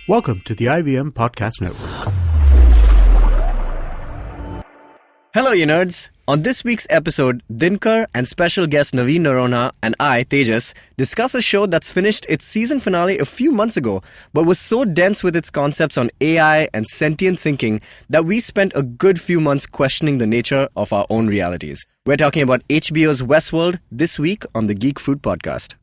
Welcome to the IVM Podcast Network. Hello, you nerds. On this week's episode, Dinkar and special guest Navin Noronha and I, Tejas, discuss a show that's finished its season finale a few months ago, but was so dense with its concepts on AI and sentient thinking that we spent a good few months questioning the nature of our own realities. We're talking about HBO's Westworld this week on the Geek Fruit Podcast.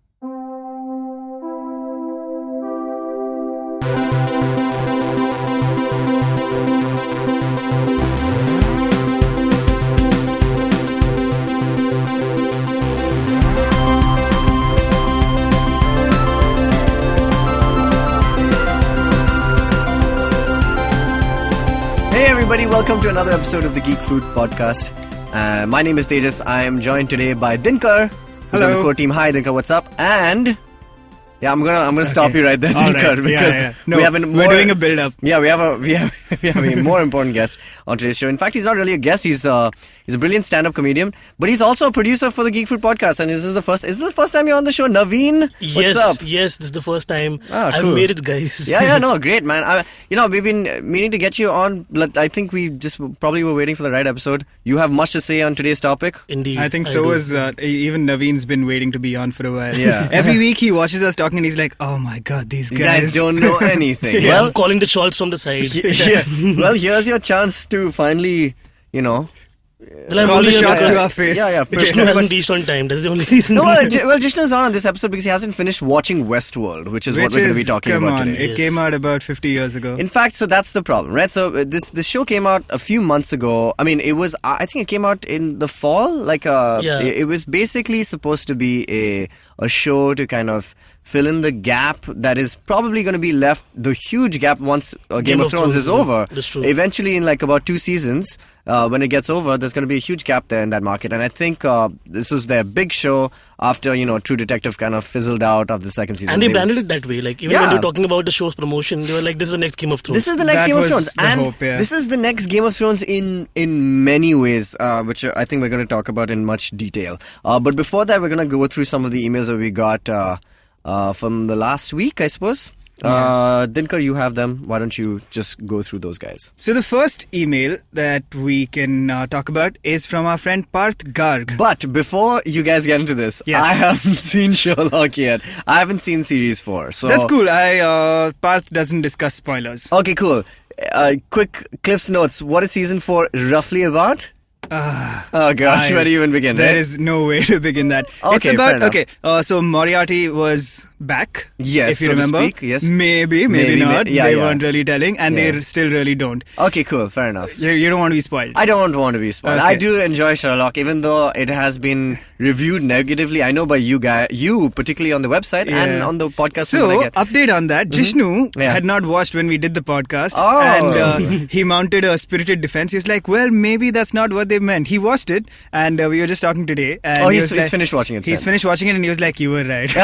Hey everybody, welcome to another episode of the Geek Fruit Podcast. My name is Tejas. I am joined today by Dinkar, who's on the core team. Hi Dinkar, what's up? And yeah, I'm gonna stop you right there, Dinkar, because No, we're doing a build-up. Yeah, we have a more important guest on today's show. In fact, he's not really a guest. He's a brilliant stand-up comedian, but he's also a producer for the Geek Fruit Podcast. And is this the first time you're on the show, Navin? Yes, what's up? yes, this is the first time. Cool. I've made it, guys. Yeah, no, great, man. We've been meaning to get you on, but I think we just probably were waiting for the right episode. You have much to say on today's topic. Indeed. I think so is even Naveen's been waiting to be on for a while. Yeah. Every week he watches us talking and he's like, oh my god, these You guys don't know anything. Yeah, Well, I'm calling the shots from the side. yeah. Well, here's your chance to finally, Well, I'm call only the here shots because to our face. Yeah. Vishnu hasn't reached on time. That's the only reason. No, well, Jishnu's not on this episode because he hasn't finished watching Westworld, which is what we're going to be talking about today. It Yes. came out about 50 years ago. In fact, so that's the problem, right? So this show came out a few months ago. I mean, I think it came out in the fall. It was basically supposed to be a show to kind of fill in the gap that is probably going to be left, the huge gap once Game of Thrones is over. That's true. Eventually, in about 2 seasons, when it gets over, there's going to be a huge gap there in that market. And I think this was their big show after, True Detective kind of fizzled out of the second season. And they branded it that way. Like, even when they were talking about the show's promotion, they were like, this is the next Game of Thrones. This is the next That Game of was Thrones. the And hope, yeah. this is the next Game of Thrones in many ways, which I think we're going to talk about in much detail. But before that, we're going to go through some of the emails that we got from the last week, I suppose. Dinkar, you have them. Why don't you just go through those guys? So the first email that we can talk about is from our friend Parth Garg. But before you guys get into this, Yes. I haven't seen Sherlock yet. I haven't seen Series 4. So That's cool. Parth doesn't discuss spoilers. Okay, cool. Quick Cliff's Notes. What is Season 4 roughly about? Oh gosh, where do you even begin? There right? is no way to begin that. Okay, It's about fair enough. So Moriarty was back. Yes, if you so to remember. speak, yes. Maybe Maybe, not. yeah, they yeah. weren't really telling, and Yeah. they still really don't. Okay, cool. Fair enough. You don't want to be spoiled. I don't want to be spoiled. Okay. I do enjoy Sherlock, even though it has been reviewed negatively. I know by you particularly on the website and on the podcast. So, when I get. update on that. Jishnu Yeah. had not watched when we did the podcast. Oh. And he mounted a spirited defense. He was like, well, maybe that's not what they meant. He watched it, and we were just talking today. And Oh, he he's was like- finished watching it He's since. finished watching it, and he was like, you were right.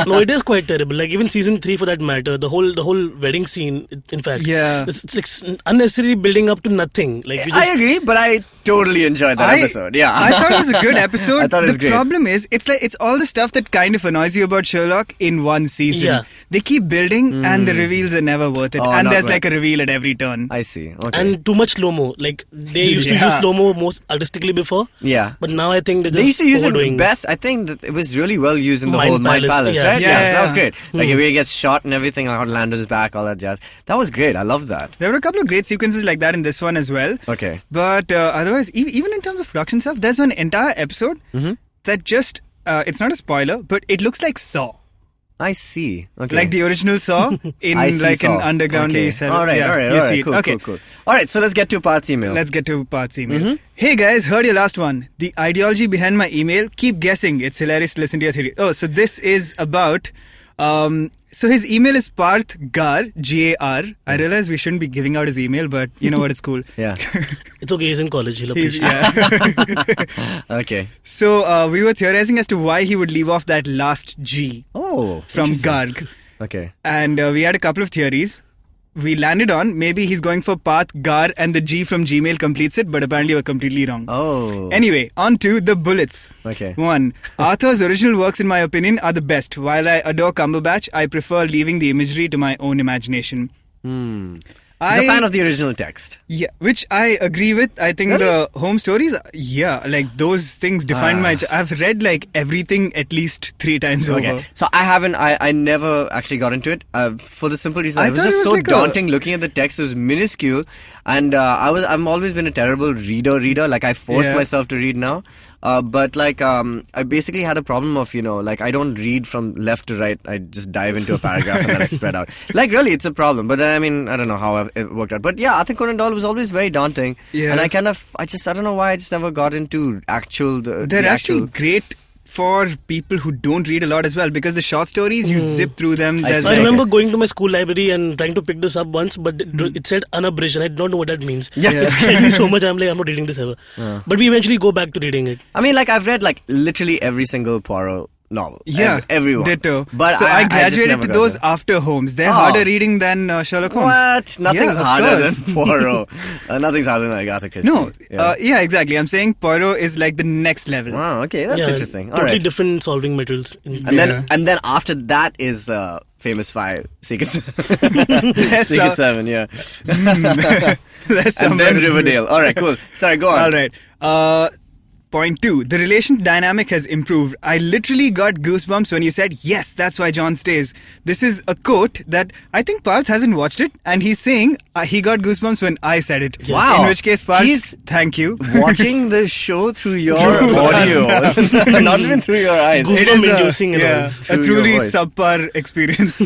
No, it is quite terrible. Like, even season 3 for that matter, the whole wedding scene, in fact. Yeah. It's like unnecessary building up to nothing. Like, we just, I agree, but I totally enjoyed that episode. Yeah. I thought it was a good episode. I thought it was the great. problem is, it's all the stuff that kind of annoys you about Sherlock in one season. Yeah. They keep building, and the reveils are never worth it. Oh, and not there's right. like a reveal at every turn. I see. Okay. and too much slow-mo. Like, they used to Yeah. use slow-mo most artistically before. yeah. But now I think they're just They used to use overdoing. it best. I think that it was really well used in the Mind whole Mind Palace, Palace, yeah. right? Yeah, Yes, that was yeah. great. Like, where he gets shot and everything, and how Lando's back, all that jazz. That was great. I loved that. There were a couple of great sequences like that in this one as well. Okay. But otherwise, even in terms of production stuff, there's an entire episode that just, it's not a spoiler, but it looks like Saw. I see. Okay. Like the original Saw in I see like Saw. an underground Okay. setup. All right, Yeah, all right, you all see right. it. Cool, Okay. cool. All right, so let's get to Parth's email. Let's get to Parth's email. Hey guys, heard your last one. The ideology behind my email, keep guessing. It's hilarious to listen to your theory. Oh, so this is about... so his email is Parth Gar, Gar. I realize we shouldn't be giving out his email, but you know what, it's cool. Yeah. It's okay, he's in college. He'll He's, appreciate it. yeah. Okay. So we were theorizing as to why he would leave off that last G Oh. from interesting. Garg. Okay. And we had a couple of theories. we landed on, maybe he's going for Path, Gar, and the G from Gmail completes it, but apparently we're completely wrong. Oh. Anyway, on to the bullets. Okay. 1. Arthur's original works, in my opinion, are the best. While I adore Cumberbatch, I prefer leaving the imagery to my own imagination. He's a fan of the original text. Yeah, which I agree with. I think the home stories, those things define my... I've read like everything at least 3 times over. So I never actually got into it for the simple reason it was just so daunting looking at the text. It was minuscule, and I've always been a terrible reader. Like I force myself to read now. But I basically had a problem of, I don't read from left to right. I just dive into a paragraph and then I spread out. Like, really, it's a problem. But then, I don't know how it worked out. But yeah, Arthur Conan Doyle was always very daunting. Yeah. And I don't know why I just never got into They're actually great for people who don't read a lot as well, because the short stories, you zip through them. I remember going to my school library and trying to pick this up once, but it said unabridged. I don't know what that means. It scared me so much. I'm like, I'm not reading this ever. But we eventually go back to reading it. I mean, I've read literally every single Poirot novel. Yeah, everyone. Ditto. But so I graduated to those after Holmes. They're harder reading than Sherlock Holmes. What? Nothing's harder than Poirot. Nothing's harder than Agatha Christie. No. Exactly. I'm saying Poirot is like the next level. Wow. Okay, that's interesting. Totally different solving methods. And then after that is Famous Five, Secret Secret Seven. Yeah. And then Riverdale. All right. Cool. Sorry. Go on. All right. Point 2. The relation dynamic has improved. I literally got goosebumps when you said, yes, that's why John stays. This is a quote that I think Parth hasn't watched it, and he's saying he got goosebumps when I said it. Yes. Wow. In which case, Parth, thank you. Watching the show through your audio, not even through your eyes. It is a truly subpar experience.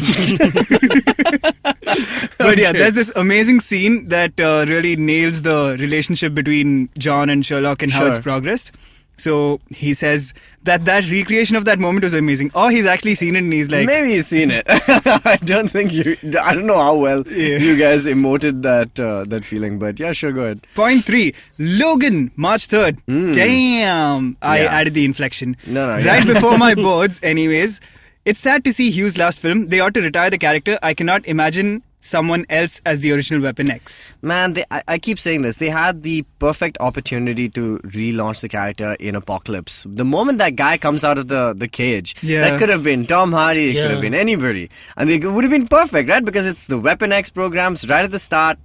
But there's this amazing scene that really nails the relationship between John and Sherlock and how it's progressed. So he says that recreation of that moment was amazing. Or he's actually seen it and he's like... Maybe he's seen it. I don't know how well you guys emoted that feeling. But yeah, sure, go ahead. Point 3. Logan, March 3rd. Damn. I added the inflection. Right before my boards, anyways. It's sad to see Hugh's last film. They ought to retire the character. I cannot imagine someone else as the original Weapon X. Man, I keep saying this. They had the perfect opportunity to relaunch the character in Apocalypse. The moment that guy comes out of the cage, that could have been Tom Hardy, it could have been anybody. And it would have been perfect, right? Because it's the Weapon X programs right at the start.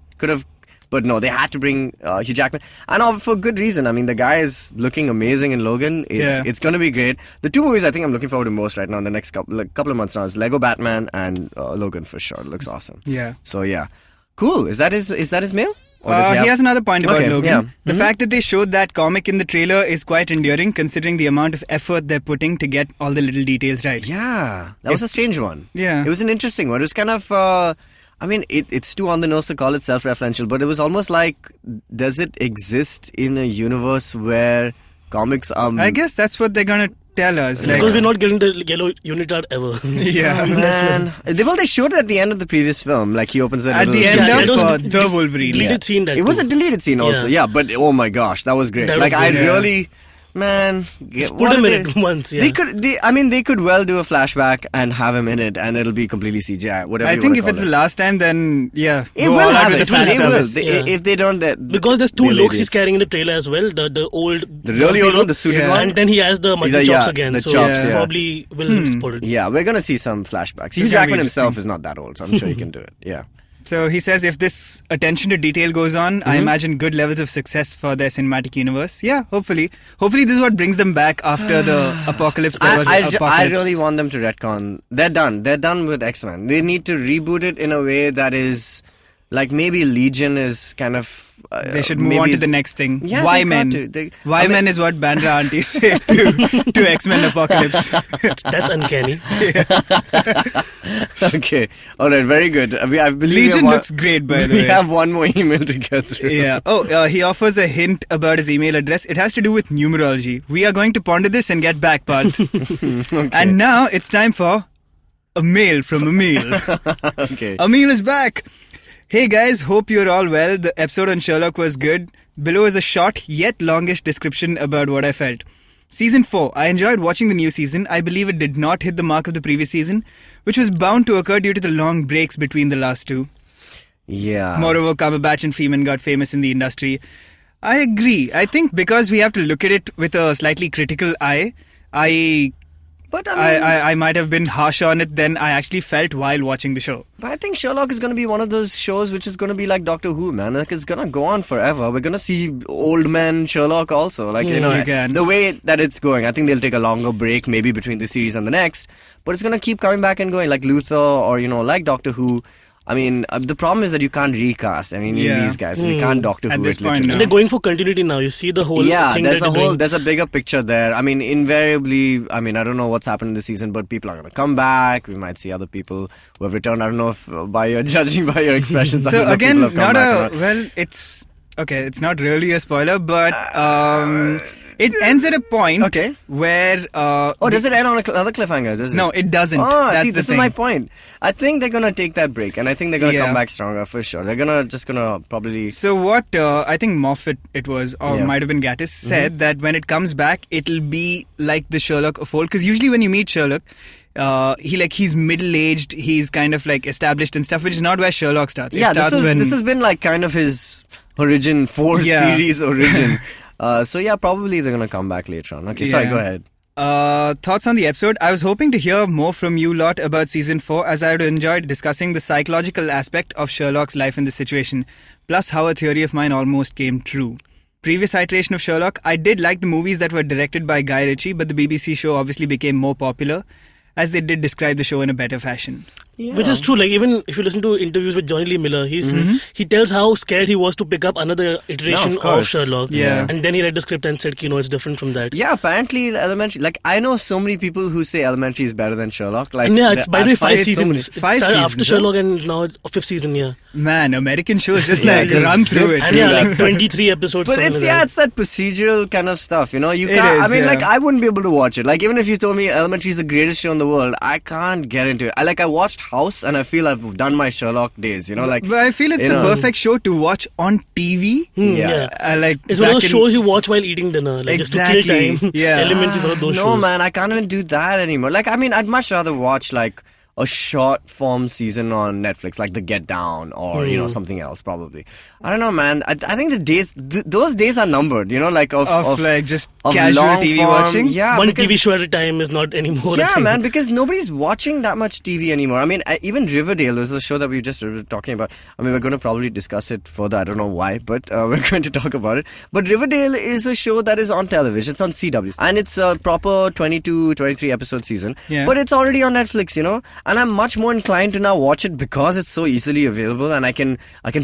But no, they had to bring Hugh Jackman. And for good reason. I mean, the guy is looking amazing in Logan. It's going to be great. The 2 movies I think I'm looking forward to most right now in the next couple of months now is Lego Batman and Logan for sure. It looks awesome. Yeah. So yeah. Cool. Is that his mail? He has another point about Logan. Yeah. The fact that they showed that comic in the trailer is quite endearing considering the amount of effort they're putting to get all the little details right. Yeah. That was a strange one. Yeah. It was an interesting one. It was kind of... I mean, it's too on the nose to call it self-referential, but it was almost like, does it exist in a universe where comics are... I guess that's what they're going to tell us. Because we're not getting the yellow unitard ever. Man. They showed it at the end of the previous film. Like, he opens that at the end of the Wolverine. Deleted scene. It was a deleted scene also, but oh my gosh, that was great. Really... Man, just put him in it once. Yeah. They could well do a flashback and have him in it, and it'll be completely CGI. Whatever. I think if it's the last time, then it will have it. If they don't, because there's 2 looks he's carrying in the trailer as well. The really old one, the suited one, and then he has the mutton chops again. The so chops, probably will support it. Yeah, we're gonna see some flashbacks. Hugh Jackman himself is not that old, so I'm sure he can do it. Yeah. So he says if this attention to detail goes on, I imagine good levels of success for their cinematic universe. Yeah, hopefully. Hopefully this is what brings them back after the apocalypse. I really want them to retcon. They're done. They're done with X-Men. They need to reboot it in a way that is... Like maybe Legion is kind of... they should move on to the next thing. Yeah, Y-Men. Y-Men is what Bandra aunties say to X-Men Apocalypse. That's uncanny. Okay. All right. Very good. I believe Legion looks great, by the way. We have one more email to get through. Yeah. He offers a hint about his email address. It has to do with numerology. We are going to ponder this and get back, Parth. Okay. And now it's time for a mail from Emil. Okay. Emil is back. Hey guys, hope you're all well. The episode on Sherlock was good. Below is a short yet longish description about what I felt. Season 4. I enjoyed watching the new season. I believe it did not hit the mark of the previous season, which was bound to occur due to the long breaks between the last 2. Yeah. Moreover, Cumberbatch and Freeman got famous in the industry. I agree. I think because we have to look at it with a slightly critical eye, But I mean, I might have been harsh on it than I actually felt while watching the show. But I think Sherlock is going to be one of those shows which is going to be like Doctor Who, man. Like, it's going to go on forever. We're going to see old man Sherlock also. Like, the way that it's going, I think they'll take a longer break maybe between the series and the next. But it's going to keep coming back and going, like Luther or, like Doctor Who. I mean, the problem is that you can't recast. I mean, these guys, you can't Doctor Who this it point, literally. And they're going for continuity now. You see the whole thing there's a bigger picture there. I mean, invariably, I don't know what's happened this season, but people are going to come back. We might see other people who have returned. I don't know if judging by your expressions. So again, it's not really a spoiler, but it ends at a point where... does it end on another cliffhanger? No, it doesn't. This is my point. I think they're going to take that break, and I think they're going to come back stronger for sure. They're going to probably... So what I think Moffat might have been Gatiss, said that when it comes back, it'll be like the Sherlock of old. Because usually when you meet Sherlock... he's middle-aged, he's kind of like established and stuff, which is not where Sherlock starts. This has been like kind of his series origin. Probably they're gonna come back later on. Okay, sorry, go ahead. Thoughts on the episode? I was hoping to hear more from you lot about season 4, as I would enjoyed discussing the psychological aspect of Sherlock's life in this situation, plus how a theory of mine almost came true. Previous iteration of Sherlock, I did like the movies that were directed by Guy Ritchie, but the BBC show obviously became more popular, as they did describe the show in a better fashion. Yeah. Which is true. Like, even if you listen to interviews with Johnny Lee Miller, he tells how scared he was to pick up another iteration of Sherlock. Yeah. And then he read the script and said, it's different from that. Yeah, apparently Elementary... Like, I know so many people who say Elementary is better than Sherlock. Like, and it's by the way 5 seasons. It started after seasons, Sherlock and now 5th season, Man, American shows just run through it. And like 23 episodes. But it's that procedural kind of stuff, You can't... like, I wouldn't be able to watch it. Like, even if you told me Elementary is the greatest show in the world, I can't get into it. I watched House and I feel I've done my Sherlock days, But I feel it's the perfect show to watch on TV. It's one of those shows you watch while eating dinner. Like, just to kill time. Elementary is one of those shows. No, man, I can't even do that anymore. Like, I'd much rather watch, like, a short form season on Netflix, like The Get Down or, something else, probably. I don't know, man. I think the days, those days are numbered, like of just casual TV form watching. Yeah, one TV show at a time is not anymore. Yeah, man, because nobody's watching that much TV anymore. I mean, even Riverdale was a show that we just were talking about. I mean, we're going to probably discuss it further. I don't know why, but we're going to talk about it. But Riverdale is a show that is on television. It's on CW. And it's a proper 22, 23 episode season. Yeah. But it's already on Netflix, And I'm much more inclined to now watch it because it's so easily available, and I can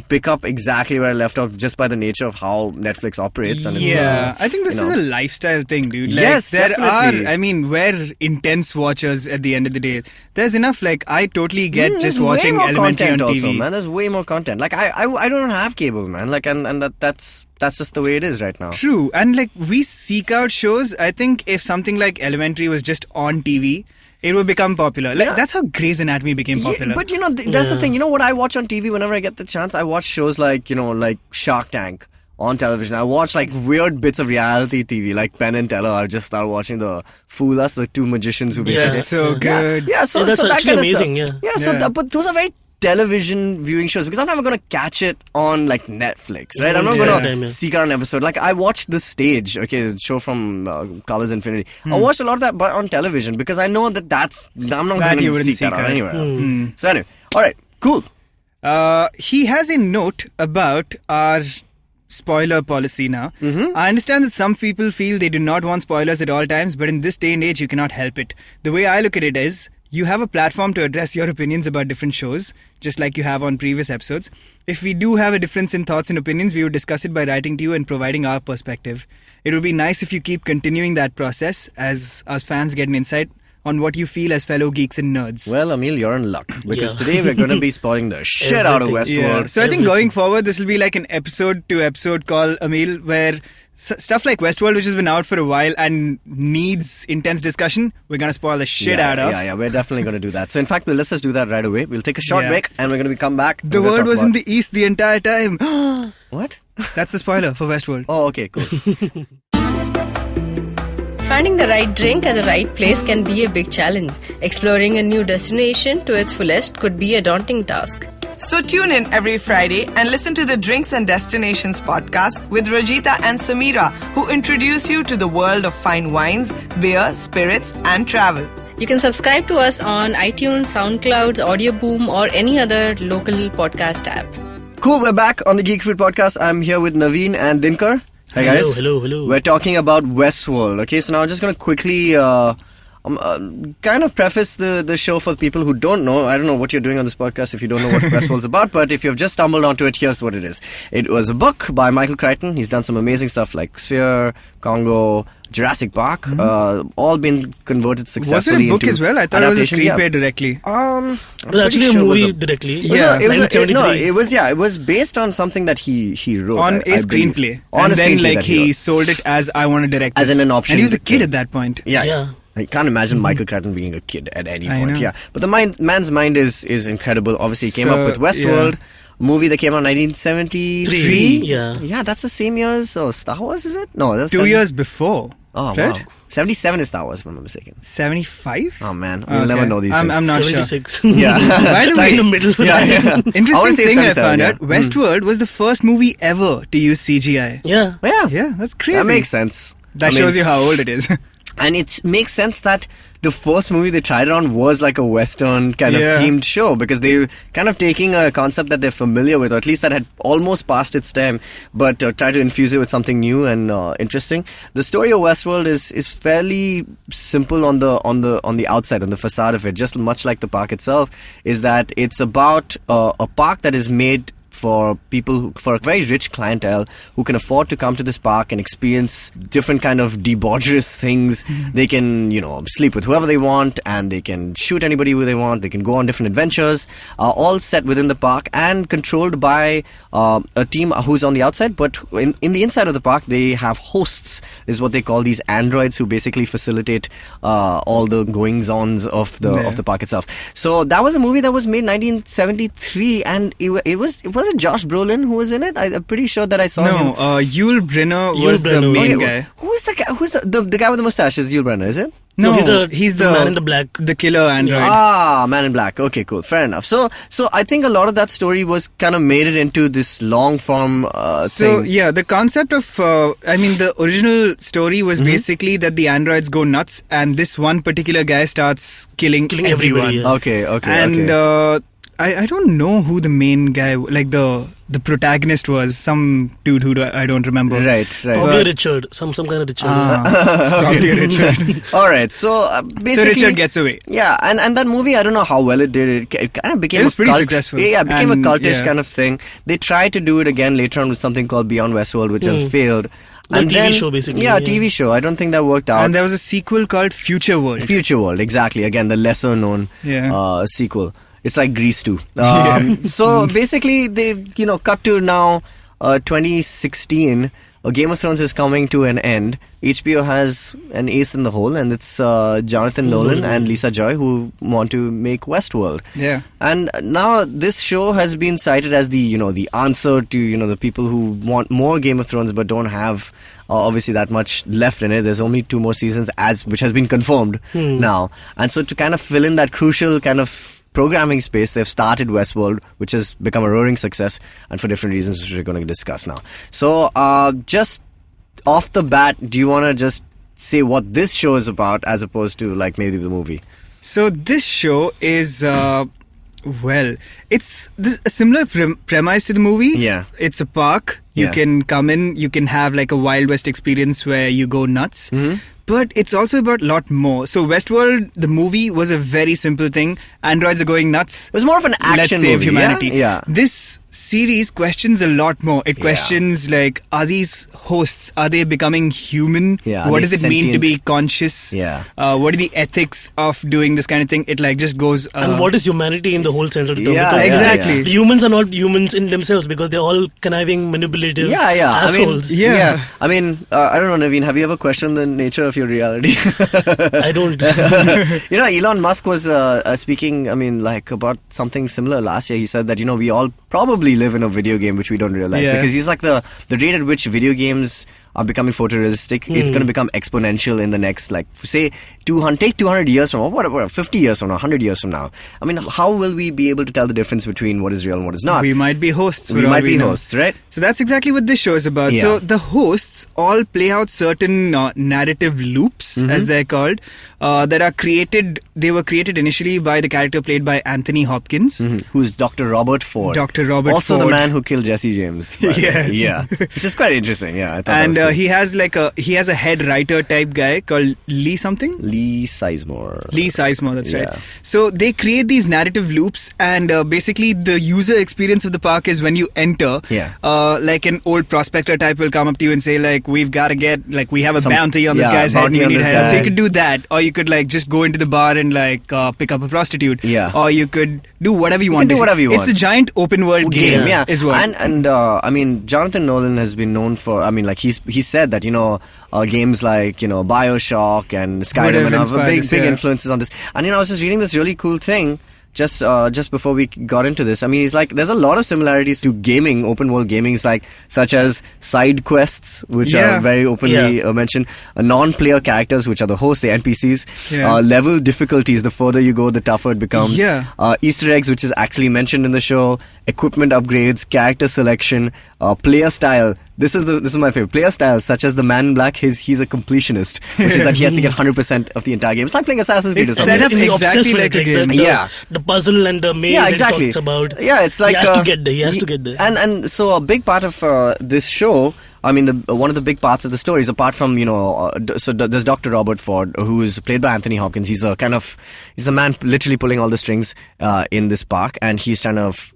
pick up exactly where I left off just by the nature of how Netflix operates. And I think this is a lifestyle thing, dude. Yes, definitely. We're intense watchers at the end of the day. There's enough. Like, I totally get just watching Elementary on TV. Also, man, there's way more content. Like, I don't have cable, man. Like, and that's just the way it is right now. True, and like we seek out shows. I think if something like Elementary was just on TV, it would become popular. Like, that's how Grey's Anatomy became popular. But that's the thing. What I watch on TV whenever I get the chance? I watch shows like, like Shark Tank on television. I watch like weird bits of reality TV, like Penn and Teller. I just start watching the Fool Us, the two magicians who basically... Yeah, so good. Yeah, so that's that actually kind amazing, of stuff. But those are very television viewing shows, because I'm never going to catch it on like Netflix, right? I'm not going to seek out an episode. Like, I watched The Stage, the show from Colors Infinity. I watched a lot of that but on television, because I know I'm not going to seek that out anywhere else. So anyway, alright, cool. He has a note about our spoiler policy now. I understand that some people feel they do not want spoilers at all times, but in this day and age you cannot help it. The way I look at it is, you have a platform to address your opinions about different shows, just like you have on previous episodes. If we do have a difference in thoughts and opinions, we would discuss it by writing to you and providing our perspective. It would be nice if you keep continuing that process, as us fans get an insight on what you feel as fellow geeks and nerds. Well, Emil, you're in luck, because today we're going to be spoiling the shit out of Westworld. Yeah. So I think going forward, this will be like an episode-to-episode call, Emil, where stuff like Westworld, which has been out for a while and needs intense discussion, we're going to spoil the shit out of. Yeah, we're definitely going to do that. So in fact, let's just do that right away. We'll take a short break and we're going to come back. The world was in the east the entire time. What? That's the spoiler for Westworld. Oh, okay, cool. Finding the right drink at the right place can be a big challenge. Exploring a new destination to its fullest could be a daunting task. So tune in every Friday and listen to the Drinks and Destinations podcast with Rajita and Samira, who introduce you to the world of fine wines, beer, spirits, and travel. You can subscribe to us on iTunes, SoundCloud, Audioboom, or any other local podcast app. Cool, we're back on the Geek Fruit Podcast. I'm here with Navin and Dinkar. Hi guys. Hello. We're talking about Westworld. Okay, so now I'm just going to quickly kind of preface the show for people who don't know. I don't know what you're doing on this podcast if you don't know what Westworld's about, but if you've just stumbled onto it, here's what it is. It was a book by Michael Crichton. He's done some amazing stuff like Sphere, Congo, Jurassic Park, all been converted successfully into Was it a book as well? I thought it was a screenplay directly. It was actually a movie directly. It was based on something that he wrote. On a screenplay. And then he sold it as I want to direct as this. an option. And he was a kid at that point. Yeah. I can't imagine Michael Crichton being a kid at any point. Yeah, but the man's mind is incredible. Obviously, he came up with Westworld, a movie that came out in 1973. Yeah, that's the same year as Star Wars, is it? No, that was 2 years before. Oh, right? Wow. 77 is Star Wars, if I'm not mistaken. 75? Oh man, we'll never know these things. I'm not 76. sure. Yeah. By the way, in the middle. Yeah. Interesting thing I found out, Westworld was the first movie ever to use CGI. Yeah. Yeah, that's crazy. That makes sense. That shows you how old it is. And it makes sense that the first movie they tried it on was like a Western kind of themed show, because they were kind of taking a concept that they're familiar with, or at least that had almost passed its time, but try to infuse it with something new and interesting. The story of Westworld is fairly simple on the outside, on the facade of it, just much like the park itself, is that it's about a park that is made for people, for a very rich clientele who can afford to come to this park and experience different kind of debaucherous things. They can, sleep with whoever they want, and they can shoot anybody who they want. They can go on different adventures, all set within the park and controlled by a team who's on the outside. But in the inside of the park, they have hosts, is what they call these androids, who basically facilitate all the goings-ons of the park itself. So that was a movie that was made in 1973, and it was it Josh Brolin who was in it? I'm pretty sure that I saw him. No, Yul Brynner was the main guy. Who's the guy? Who's the guy with the mustache? Is Yul Brynner? Is it? No, he's the man in the black. The killer android. Man in black. Okay, cool. Fair enough. So I think a lot of that story was kind of made it into this long form thing. So yeah, the concept of the original story was basically that the androids go nuts, and this one particular guy starts killing everyone. Yeah. Okay. And I don't know who the main guy, like the protagonist was. Some dude who I don't remember. Right. Probably Richard. Some kind of Richard. Probably Richard. All right. So basically, so Richard gets away. Yeah, and that movie, I don't know how well it did. It kind of became it was pretty successful. Yeah, it became a cultish kind of thing. They tried to do it again later on with something called Beyond Westworld, which has failed. A TV show, basically. Yeah, TV show. I don't think that worked out. And there was a sequel called Future World. Future World, exactly. Again, the lesser known sequel. It's like Grease 2. So basically, they cut to now 2016. Game of Thrones is coming to an end. HBO has an ace in the hole, and it's Jonathan Nolan and Lisa Joy who want to make Westworld. Yeah. And now this show has been cited as the answer to the people who want more Game of Thrones but don't have obviously that much left in it. There's only 2 more seasons, which has been confirmed now. And so to kind of fill in that crucial kind of programming space, they've started Westworld, which has become a roaring success, and for different reasons which we're going to discuss now. So just off the bat, do you want to just say what this show is about as opposed to like maybe the movie? So this show is it's a similar premise to the movie. Yeah, it's a park. You can come in, you can have like a Wild West experience where you go nuts. But it's also about a lot more. So Westworld, the movie, was a very simple thing. Androids are going nuts. It was more of an action Let's save movie, humanity. Yeah. This series questions a lot more. It questions like, are these hosts, are they becoming human? Yeah, what does it mean to sentient? be conscious? Yeah. What are the ethics of doing this kind of thing? It like just goes... and what is humanity in the whole sense of the term? Yeah, because exactly. The humans are not humans in themselves because they're all conniving, manipulative assholes. I mean, I don't know, Navin, have you ever questioned the nature of your reality? I don't. Elon Musk was speaking, about something similar last year. He said that, we all probably live in a video game which we don't realize, because he's like the rate at which video games are becoming photorealistic, it's going to become exponential in the next, like, say, 200 years from now, whatever, 50 years from now, 100 years from now. I mean, how will we be able to tell the difference between what is real and what is not? We might be hosts. We might be hosts, right? So that's exactly what this show is about. Yeah. So the hosts all play out certain narrative loops, as they're called, that are created. They were created initially by the character played by Anthony Hopkins, Who's Dr. Robert Ford. Dr. Robert also Ford. the man who killed Jesse James. by the way. Yeah. Which is quite interesting. Yeah, I thought that And was cool. he has a head writer type guy called Lee something. Lee Sizemore. Lee Sizemore, that's Yeah. right. So they create these narrative loops, and basically the user experience of the park is when you enter, Yeah. like an old prospector type will come up to you and say, like, we have a Some- bounty on this yeah, guy's head. bounty We on need this help. So guy. you could do that, or you could like just go into the bar and like pick up a prostitute. Yeah. Or you could do whatever you want. do whatever you It's want. a giant open world game. Yeah, Is what. and I mean, Jonathan Nolan has been known for. I mean, like he said that games like BioShock and Skyrim and have inspired big us, yeah. influences on this. And I was just reading this really cool thing. Just before we got into this, I mean, he's like, there's a lot of similarities to gaming, open world gaming, such as side quests, which Yeah. are very openly mentioned, non-player characters, which are the hosts, the NPCs, Yeah. level difficulties. The further you go, the tougher it becomes. Yeah. Easter eggs, which is actually mentioned in the show, equipment upgrades, character selection, player style. This is my favorite. Player style, such as the Man in Black, he's a completionist, which is that he has to get 100% of the entire game. It's like playing Assassin's Creed or It's something. set up He's exactly obsessed with like it, a game. The puzzle and the maze Yeah, it exactly. talks about. Yeah, it's like he has to get there. He has to get there. And so a big part of this show, I mean, one of the big parts of the story is apart from there's Dr. Robert Ford, who is played by Anthony Hopkins. He's the man literally pulling all the strings in this park, and he's kind of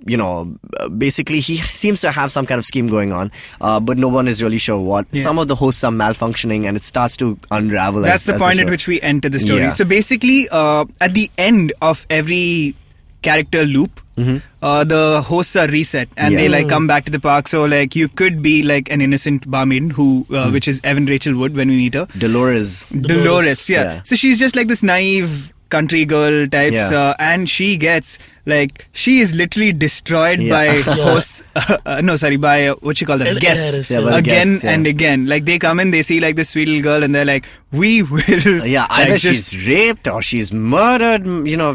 basically he seems to have some kind of scheme going on, but no one is really sure what. Yeah. Some of the hosts are malfunctioning, and it starts to unravel. That's the point at show. which we enter the story. Yeah. So basically, at the end of every character loop, the hosts are reset and they like come back to the park. So like you could be like an innocent barmaid who, which is Evan Rachel Wood when we meet her. Dolores. Dolores, yeah. Yeah. So she's just like this naive country girl types, Yeah. and she gets like she is literally destroyed Yeah. by Yeah. hosts. By what you call them, Ed guests Harris, Yeah, well, again guests, yeah. and again. Like they come in, they see like this sweet little girl, and they're like, "We will." Yeah, like, either just- she's raped or she's murdered,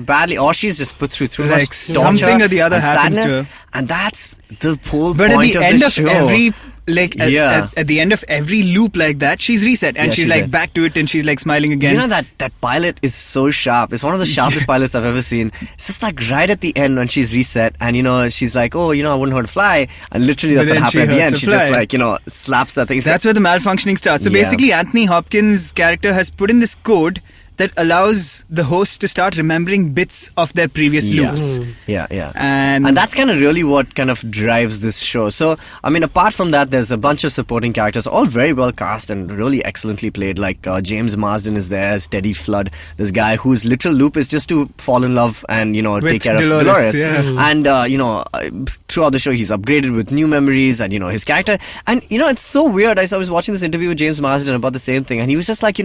badly, or she's just put through Like much torture something or the other and happens to sadness, her. and that's the whole But point at the end the of show. every Yeah. at the end of every loop like that, she's reset and Yeah, she's she's like it. back to it and she's like smiling again. that pilot is so sharp. It's one of the sharpest pilots I've ever seen. It's just like right at the end when she's reset, and she's like, "Oh, I wouldn't hurt a fly," and literally that's But what then happened at the she end. hurts She a just fly. like slaps that thing. That's where the malfunctioning starts. So Yeah. basically, Anthony Hopkins' character has put in this code that allows the host to start remembering bits of their previous loops. Yeah. And that's kind of really what kind of drives this show. So, I mean, apart from that, there's a bunch of supporting characters, all very well cast and really excellently played. Like James Marsden is there as Teddy Flood, this guy whose literal loop is just to fall in love and take care Dolores, of Dolores. yeah. And throughout the show, he's upgraded with new memories and his character. And it's so weird. I was watching this interview with James Marsden about the same thing, and he was just like,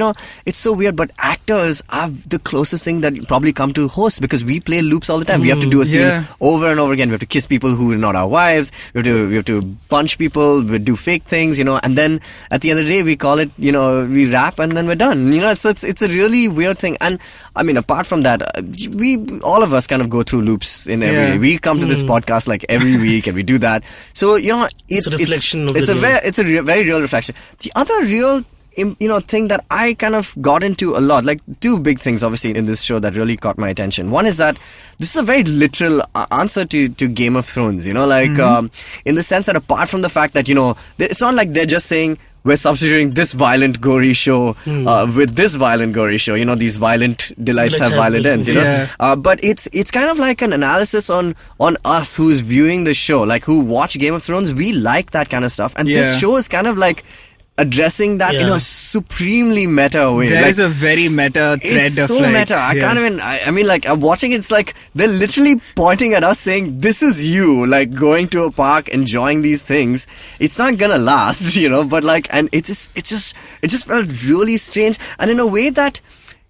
it's so weird, but actors are the closest thing that you probably come to hosts, because we play loops all the time. We have to do a scene Yeah. over and over again. We have to kiss people who are not our wives. We have to punch people. We do fake things, and then at the end of the day, we call it, we rap and then we're done. So it's a really weird thing. And I mean, apart from that, all of us kind of go through loops in every Yeah. day. We come to this podcast like every week, and we do that. So It's a reflection of it's the a real. very real reflection. The other real thing that I kind of got into a lot, like two big things obviously in this show that really caught my attention. One is that this is a very literal answer to Game of Thrones, in the sense that apart from the fact that, it's not like they're just saying, we're substituting this violent, gory show with this violent, gory show. These violent delights have violent ends. Yeah. But it's kind of like an analysis on us who's viewing the show, like who watch Game of Thrones. We like that kind of stuff, and Yeah. this show is kind of like addressing that in Yeah. a supremely meta way. there Like, is a very meta thread it's of so like, meta. I yeah. can't even. I mean, like, I'm watching it. It's like they're literally pointing at us, saying, "This is you, like going to a park, enjoying these things. It's not gonna last, But like, and it just felt really strange, and in a way that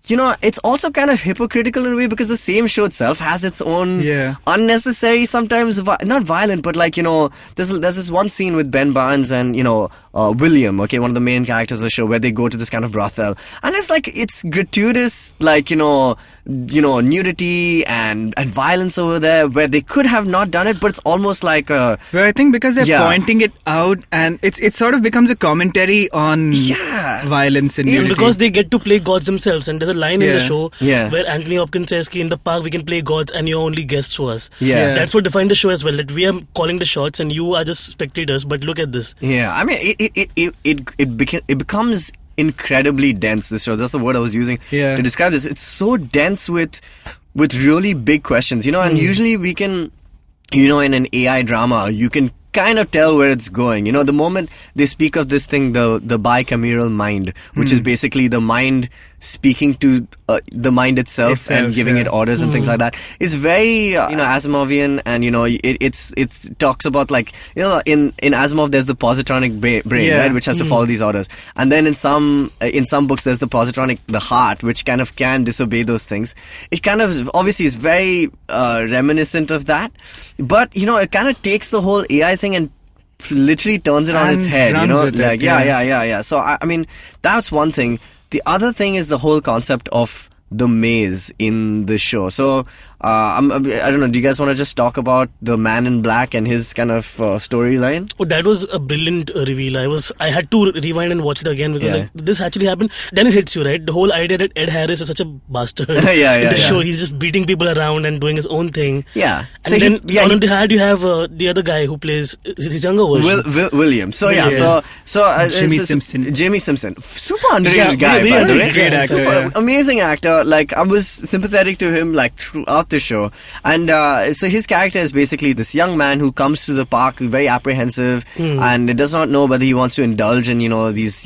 it's also kind of hypocritical in a way because the same show itself has its own unnecessary, sometimes not violent, but like, there's this one scene with Ben Barnes and, William, okay, one of the main characters of the show, where they go to this kind of brothel. And it's like, it's gratuitous, like, nudity and violence over there, where they could have not done it, but it's almost like a... Well, I think because they're pointing it out, and it sort of becomes a commentary on violence and nudity. Because they get to play gods themselves, and there's a line in the show where Anthony Hopkins says, in the park we can play gods and you're only guests to us. That's what defined the show as well, that we are calling the shots and you are just spectators, but look at this. I mean, it becomes incredibly dense, this show. That's the word I was using to describe this. It's so dense with really big questions, and usually we can, in an AI drama, you can kind of tell where it's going. The moment they speak of this thing, the bicameral mind, which is basically the mind speaking to the mind itself and giving it orders and things like that. It's very Asimovian, and it talks about, like, in Asimov there's the positronic brain, right, which has to follow these orders, and then in some books there's the positronic, the heart, which kind of can disobey those things. It kind of obviously is very reminiscent of that, but it kind of takes the whole AI thing and literally turns it on its head, So I mean, that's one thing. The other thing is the whole concept of the maze in the show. So I don't know, do you guys want to just talk about the Man in Black and his kind of storyline? Oh, that was a brilliant reveal. I had to rewind and watch it again because this actually happened. Then it hits you, right? The whole idea that Ed Harris is such a bastard in the show. He's just beating people around and doing his own thing. And so then on the hand you have the other guy who plays his younger version. William. So Jimmy Simpson. Super underrated guy, by the way. Great actor. Amazing actor. Like, I was sympathetic to him like throughout the show, and so his character is basically this young man who comes to the park very apprehensive and does not know whether he wants to indulge in these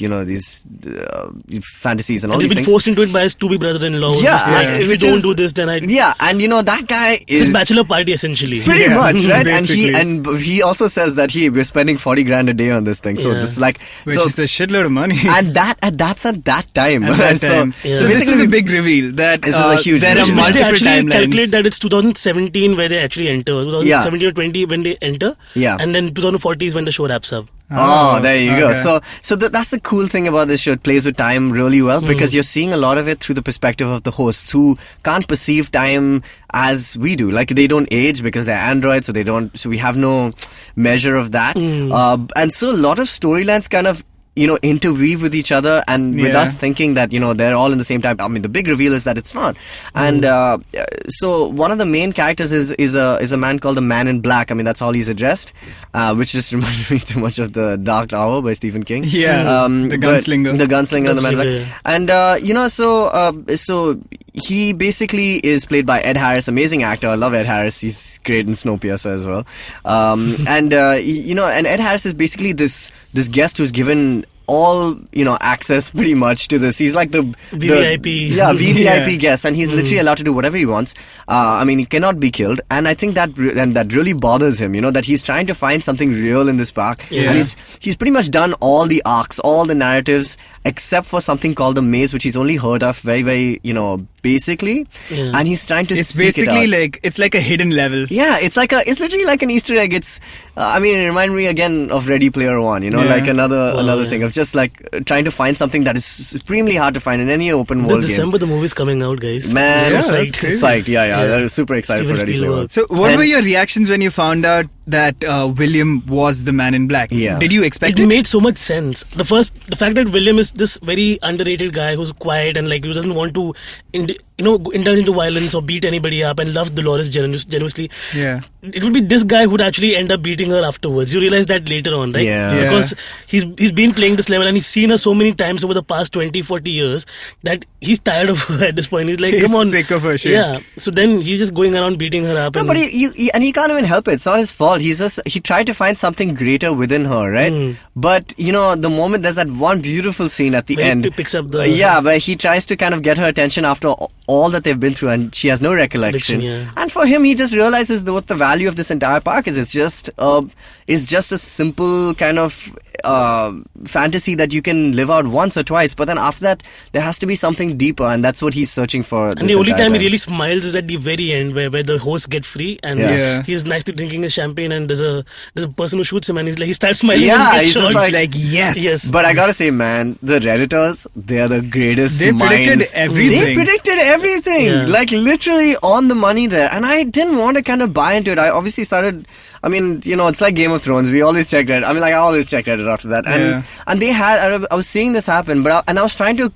fantasies and all these things. He's been forced into it by his to-be brother-in-law. If you don't do this, then and that guy is his bachelor party essentially. Pretty much, right? and he also says that we're spending 40 grand a day on this thing. So this is like, which is a shitload of money. And that's at that time. So this is the big reveal that this is a huge. There are which multiple they actually timelines. Calculate that it's 2017 where they actually enter. 2017 or 20 when they enter. And then 2040 is when the show wraps up. Oh, there you go. So that's the cool thing about this show. It plays with time really well because you're seeing a lot of it through the perspective of the hosts who can't perceive time as we do. Like, they don't age because they're androids, so we have no measure of that. And so a lot of storylines kind of interweave with each other and with us thinking that, they're all in the same time. I mean, the big reveal is that it's not. And so one of the main characters is a man called the Man in Black. I mean, that's all he's addressed, which just reminds me too much of The Dark Hour by Stephen King. The gunslinger. The gunslinger and the Man in Black. And, so he basically is played by Ed Harris, amazing actor. I love Ed Harris. He's great in Snowpiercer as well. And Ed Harris is basically this guest who's given all access pretty much to this. He's like the VVIP. VVIP guest, and he's literally allowed to do whatever he wants. I mean, he cannot be killed, and I think that really bothers him. That he's trying to find something real in this park, and he's pretty much done all the arcs, all the narratives, except for something called the maze, which he's only heard of very, very basically, and he's trying to. It's seek basically it out. like it's like a hidden level. Yeah, it's literally like an Easter egg. It's it reminded me again of Ready Player One. Like another thing of just like trying to find something that is supremely hard to find in any open world this December, the movie's coming out, guys. Man, so psyched. I was super excited Steven for Ready Player One. So, what were your reactions when you found out that William was the Man in Black? Did you expect it? It made so much sense. The fact that William is this very underrated guy who's quiet and like who doesn't want to indulge into violence or beat anybody up and loves Dolores genuinely. It would be this guy who'd actually end up beating her afterwards. You realize that later on, right? Because he's been playing this level and he's seen her so many times over the past 20-40 years that he's tired of her at this point. He's like, come on. He's sick of her shit. Yeah. So then he's just going around beating her up. No, but he can't even help it. It's not his fault. He tried to find something greater within her, right? But the moment there's that one beautiful scene at the end, he picks up the where he tries to kind of get her attention after all that they've been through, and she has no recollection. Yeah. And for him, he just realizes what the value of this entire park is. It's just a simple kind of fantasy that you can live out once or twice, but then after that there has to be something deeper, and that's what he's searching for. And the only time he really smiles is at the very end, where the hosts get free, and he's nicely drinking his champagne, and there's a person who shoots him, and he starts smiling. And he's just like yes. But I gotta say, man, the Redditors, they are the greatest They minds. predicted everything. They predicted everything, Yeah. like literally on the money there, and I didn't want to kind of buy into it. I obviously started. I mean, it's like Game of Thrones. We always check Reddit. I mean, like, I always check Reddit after that. And they had, I was seeing this happen, but I was trying to,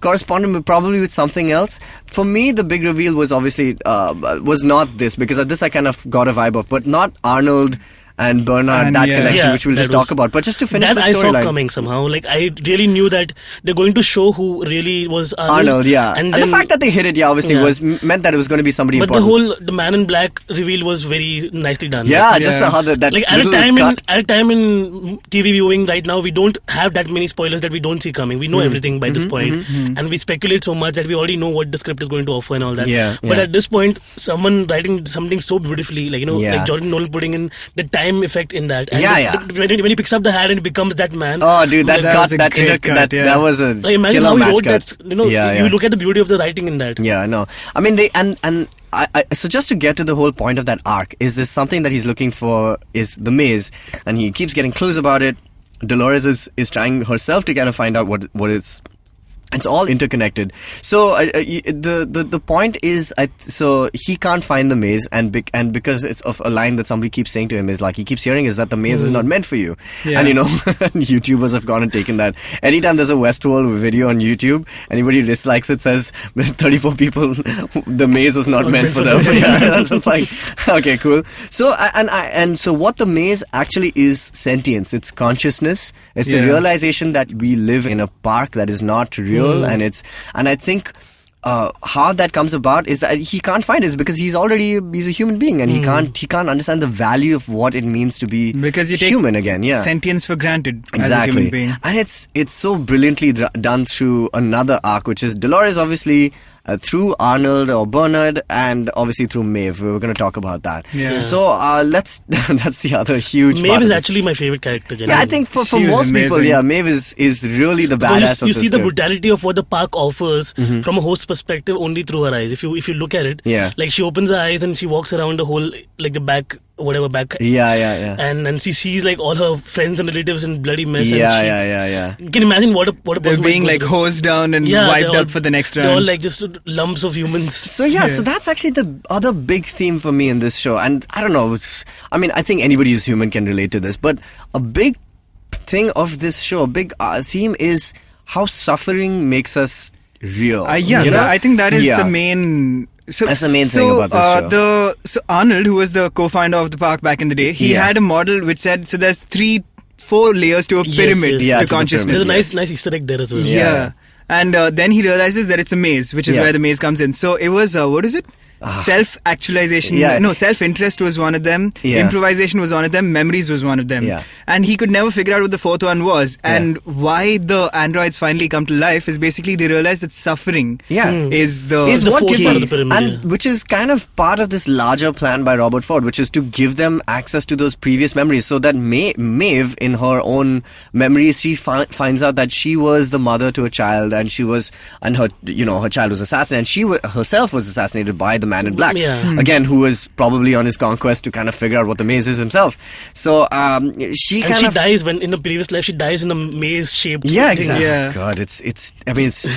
correspond probably with something else. For me, the big reveal was obviously, was not this, because this I kind of got a vibe of, but not Arnold and Bernard, that connection, which we'll just talk about. But just to finish the storyline. That I saw coming somehow. Like, I really knew that they're going to show who really was Arnold. And the fact that they hit it, obviously, meant that it was going to be somebody important. But the Man in Black reveal was very nicely done. That like, at a time in TV viewing right now, we don't have that many spoilers that we don't see coming. We know everything by this point. And we speculate so much that we already know what the script is going to offer and all that. But at this point, someone writing something so beautifully, like Jordan Nolan putting in the time effect in that. And when he picks up the hat and it becomes that man. Oh, dude, that was a like, imagine killer how he match wrote cut. that. You look at the beauty of the writing in that. Yeah, I know. I mean, so just to get to the whole point of that arc, is this something that he's looking for is the maze, and he keeps getting clues about it. Dolores is trying herself to kind of find out what is. It's all interconnected. So the point is, so he can't find the maze, and because it's of a line that somebody keeps saying to him is like he keeps hearing is that the maze is not meant for you. And YouTubers have gone and taken that. Anytime there's a Westworld video on YouTube, anybody who dislikes it says 34 people the maze was not meant for them. That's just like, okay, cool. So so what the maze actually is sentience. It's consciousness. It's the realization that we live in a park that is not real. And I think how that comes about is that he can't find it because he's a human being, and he can't understand the value of what it means to be because you human again. Sentience for granted exactly. as a human being. And it's so brilliantly done through another arc, which is Dolores obviously through Arnold or Bernard, and obviously through Maeve. We were going to talk about that. So that's the other huge Maeve part is actually my favorite character. I think for most people, Maeve is really the badass of you the see script. the brutality of what the park offers from a host perspective only through her eyes. If you look at it, like she opens her eyes and she walks around the whole, like the back. And she sees like all her friends and relatives in bloody mess. You can imagine what a person they're being like hosed down and wiped up for the next round. They're all like just lumps of humans. So that's actually the other big theme for me in this show. And I don't know, I mean, I think anybody who's human can relate to this, but a big thing of this show, a big theme is how suffering makes us real. I think that is the main. So, that's the main thing about this show. So Arnold, who was the co-founder of the park back in the day, he had a model which said, so there's 4 layers to a pyramid to consciousness. There's a nice Easter egg there as well. Yeah. And then he realizes that it's a maze, which is where the maze comes in. So it was, what is it? Self-actualization. No, self-interest was one of them. Improvisation was one of them. Memories was one of them. And he could never figure out what the fourth one was. And why the androids finally come to life is basically they realize that suffering is what gives part of the pyramid, and which is kind of part of this larger plan by Robert Ford, which is to give them access to those previous memories, so that Maeve, in her own memories, she finds out that she was the mother to a child, and her child was assassinated, and she herself was assassinated by the Man in Black, again, who was probably on his conquest to kind of figure out what the maze is himself. So she dies when in the previous life she dies in a maze shaped thing. Exactly. God, it's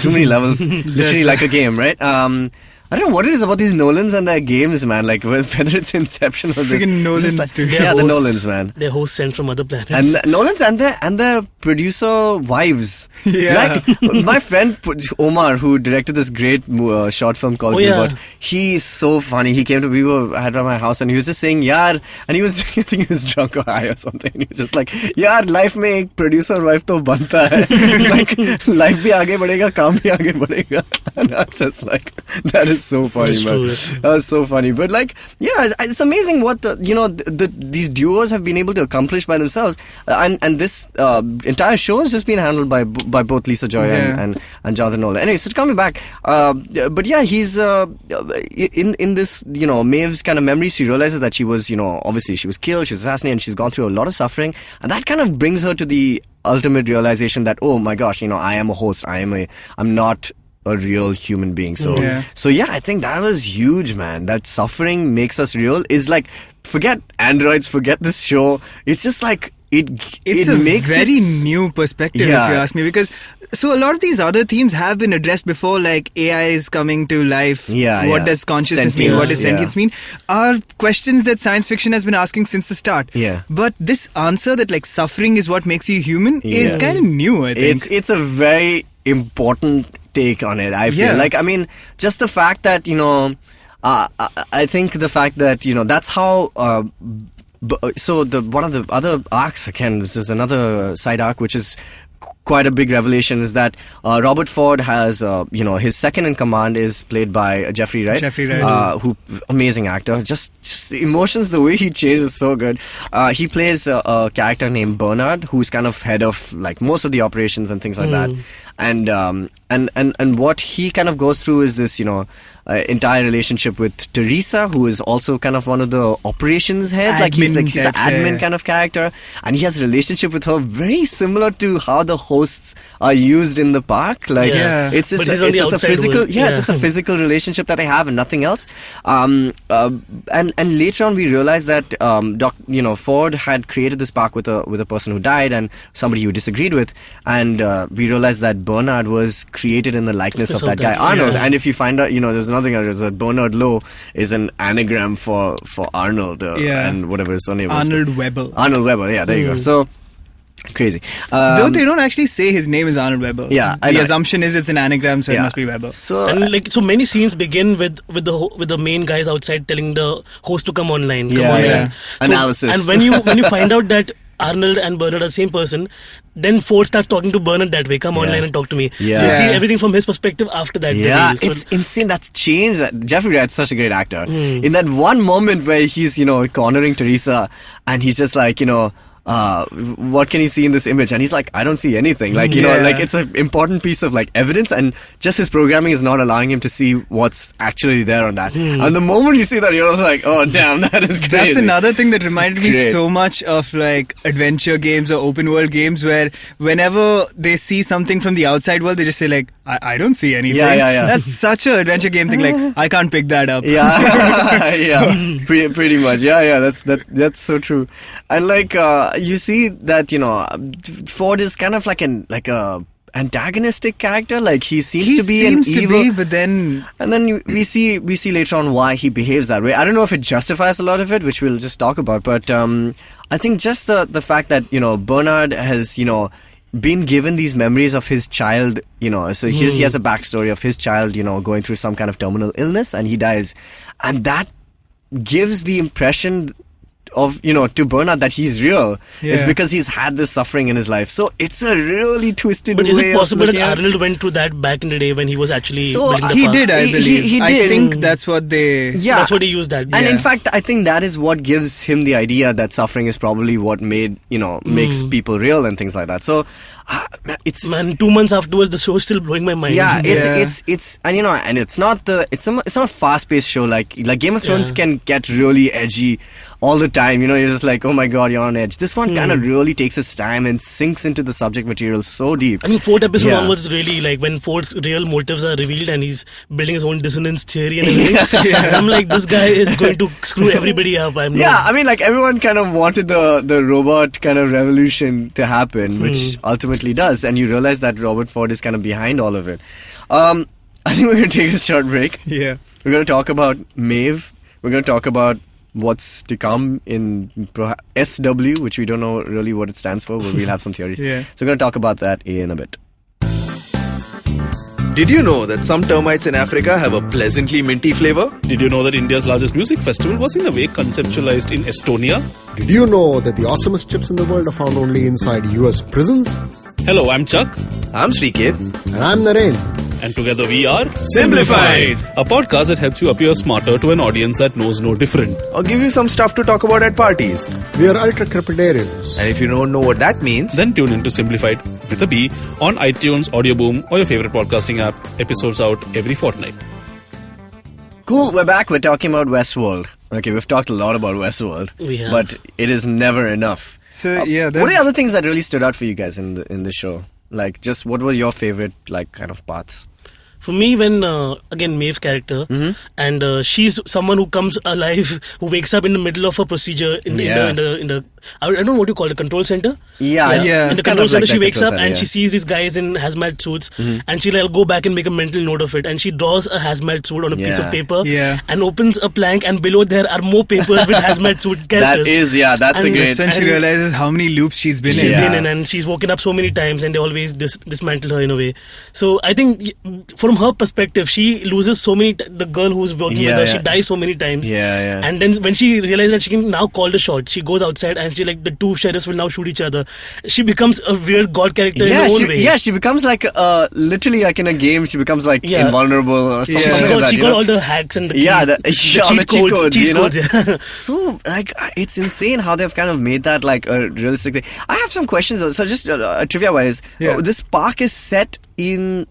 too many levels. Literally like a game, right? I don't know what it is about these Nolans and their games, man. Like whether it's Inception or this. Nolans, the Nolans, man. They're hosts sent from other planets. And Nolans and the producer wives. Like my friend Omar, who directed this great short film called Gilbert. He's so funny. He came to at my house and he was just saying, "Yaar," and he was I think he was drunk or high or something. And he was just like, "Yaar, life mein ek producer wife to banta hai." It's like life bhi aage badhega, kaam bhi aage badhega. And I'm just like, that is was so funny, That's man. true. That was so funny. But like, yeah, it's amazing what these duos have been able to accomplish by themselves. And this entire show has just been handled by both Lisa Joy and Jonathan Nolan. Anyway, so coming back, but yeah, he's in this, Maeve's kind of memory. She realizes that she was, obviously she was killed, she was assassinated, and she's gone through a lot of suffering, and that kind of brings her to the ultimate realization that, oh my gosh, I am a host. I'm not a real human being. So yeah, I think that was huge, man. That suffering makes us real is like, forget androids, forget this show. It's just like, It's a very new perspective, if you ask me, because so a lot of these other themes have been addressed before, like AI is coming to life. What does consciousness mean? What does sentience mean? Are questions that science fiction has been asking since the start. But this answer that like suffering is what makes you human is kind of new, I think. It's a very important take on it, I feel. Like, I mean, just the fact that, I think the fact that, that's how... So one of the other arcs, again, this is another side arc, which is quite a big revelation, is that Robert Ford has, his second in command is played by Jeffrey Wright. Who, amazing actor. Just the emotions, the way he changes is so good. He plays a character named Bernard, who's kind of head of like most of the operations and things like that. And what he kind of goes through is this, entire relationship with Teresa, who is also kind of one of the operations head. He's the admin kind of character, and he has a relationship with her very similar to how the hosts are used in the park. It's just a physical, it's just a physical relationship that they have and nothing else. And later on, we realized that Ford had created this park with a person who died and somebody who disagreed with, and we realized that Bernard was created in the likeness of that guy Arnold. And if you find out, there's another thing, that Bernard Lowe is an anagram for Arnold, and whatever his surname was. Arnold Webber. Arnold Webber, yeah, there you go. So crazy. Though they don't actually say his name is Arnold Webber. Yeah, the assumption is it's an anagram, so it must be Webber. So many scenes begin with the main guys outside telling the host to come online. Analysis. And when you find out that Arnold and Bernard are the same person, then Ford starts talking to Bernard that way. Come online and talk to me. So you see everything from his perspective after that. Yeah, it's insane. That's changed. Jeffrey Wright's such a great actor. In that one moment where he's, cornering Teresa, and he's just like, what can you see in this image? And he's like, I don't see anything. It's an important piece of evidence, and just his programming is not allowing him to see what's actually there on that. And the moment you see that, you're like, oh damn, that is crazy. That's another thing that reminded me so much of adventure games or open world games, where whenever they see something from the outside world, they just say I don't see anything. That's such an adventure game thing. I can't pick that up. Pretty much. That's so true. And you see that Ford is kind of like a antagonistic character. He seems to be an evil, but then we see later on why he behaves that way. I don't know if it justifies a lot of it, which we'll just talk about. But I think just the fact that Bernard has been given these memories of his child, so he has a backstory of his child, going through some kind of terminal illness, and he dies, and that gives the impression of to Bernard that he's real. It's because he's had this suffering in his life. So it's a really twisted way. But is it possible that Arnold went through that back in the day when he was actually building the he park? did, I believe. He did. I think that's what they... that's what he used that. And in fact, I think that is what gives him the idea that suffering is probably what made makes people real and things like that. So it's 2 months afterwards, the show is still blowing my mind. It's and it's not a fast-paced show like Game of Thrones can get really edgy all the time. You're just like, oh my god, you're on edge. This one kind of really takes its time and sinks into the subject material so deep. I mean, 4th episode onwards is really when Ford's real motives are revealed and he's building his own dissonance theory and everything. And I'm like, this guy is going to screw everybody up. Everyone kind of wanted the robot kind of revolution to happen, which ultimately does, and you realize that Robert Ford is kind of behind all of it. I think we're going to take a short break. We're going to talk about Maeve. We're going to talk about what's to come in SW, which we don't know really what it stands for, but we'll have some theories. So we're going to talk about that in a bit. Did you know that some termites in Africa have a pleasantly minty flavor? Did you know that India's largest music festival was in a way conceptualized in Estonia? Did you know that the awesomest chips in the world are found only inside US prisons? Hello, I'm Chuck. I'm Sriket. And I'm Naren. And together we are Simplified, a podcast that helps you appear smarter to an audience that knows no different. or give you some stuff to talk about at parties. We are ultra crepidarians. And if you don't know what that means, Then tune into Simplified with a B on iTunes, Audioboom, or your favorite podcasting app. Episodes out every fortnight. Cool, we're back. We're talking about Westworld. Okay, we've talked a lot about Westworld. We have. But it is never enough. So What are the other things that really stood out for you guys in the show? Like, just what were your favorite, like, kind of parts? For me, when, again, Maeve's character, and she's someone who comes alive, who wakes up in the middle of a procedure in the I don't know what you call it, control center? Yeah. In it's the kind control of center, like she that wakes control up center, and yeah. she sees these guys in hazmat suits, and she'll go back and make a mental note of it. And she draws a hazmat suit on a piece of Yeah. paper, Yeah. and opens a plank, and below there are more papers with hazmat suit characters. That's a And great... That's when she and- realizes how many loops she's been She's in. been in, and she's woken up so many times, and they always dismantle her in a way. So I think from her perspective, she loses so many. The girl who's working with her, she dies so many times. Yeah. And then when she realizes that she can now call the shots, she goes outside, and she the two sheriffs will now shoot each other. She becomes a weird god character in her own way. She becomes like literally like in a game. She becomes like Yeah. invulnerable or something She like got, that. she you got know? all the hacks and the Yeah, keys, all the cheat codes, you know? yeah. So, like, it's insane how they've kind of made that like a realistic thing. I have some questions though. So, just trivia-wise, Yeah. this park is set in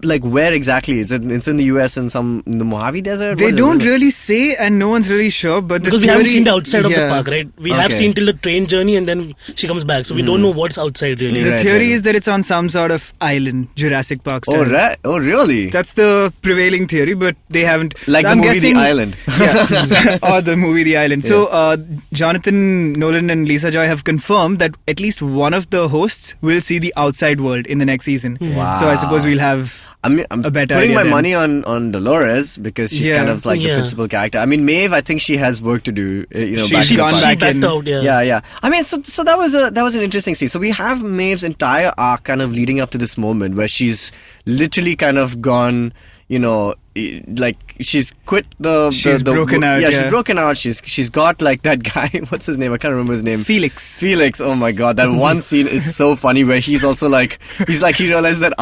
like where exactly is it? It's in the US in the Mojave Desert. They What is it? don't What is it? really say, and no one's really sure. But Because the we haven't theory- seen the outside of the yeah. park, right? We have Okay. seen till the train journey, and then she comes back. So we don't know what's outside really. The Right, theory right. is that it's on some sort of island, Jurassic Park style. Oh, right. Oh, really? That's the prevailing theory, but they haven't. Like so the I'm movie guessing, The Island. Yeah, or the movie The Island. So Jonathan Nolan and Lisa Joy have confirmed that at least one of the hosts will see the outside world in the next season. Wow. So I suppose we'll have. I'm a better putting idea my then. money on Dolores because she's Yeah. kind of like the Yeah. principal character. I mean, Maeve, I think she has work to do. She's back in the gone park. She back backed in. out, yeah. Yeah. I mean, so that was an interesting scene. So we have Maeve's entire arc kind of leading up to this moment where she's literally kind of gone, like she's quit the. She's broken out, Yeah, she's yeah. broken out. She's got like that guy. What's his name? I can't remember his name. Felix. Oh my god, that one scene is so funny where he's also like he realized that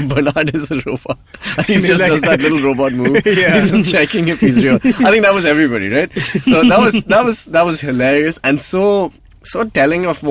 Bernard is a robot. And he just like- does that little robot move. Yeah. He's just checking if he's real. I think that was everybody, right? So that was hilarious and so telling of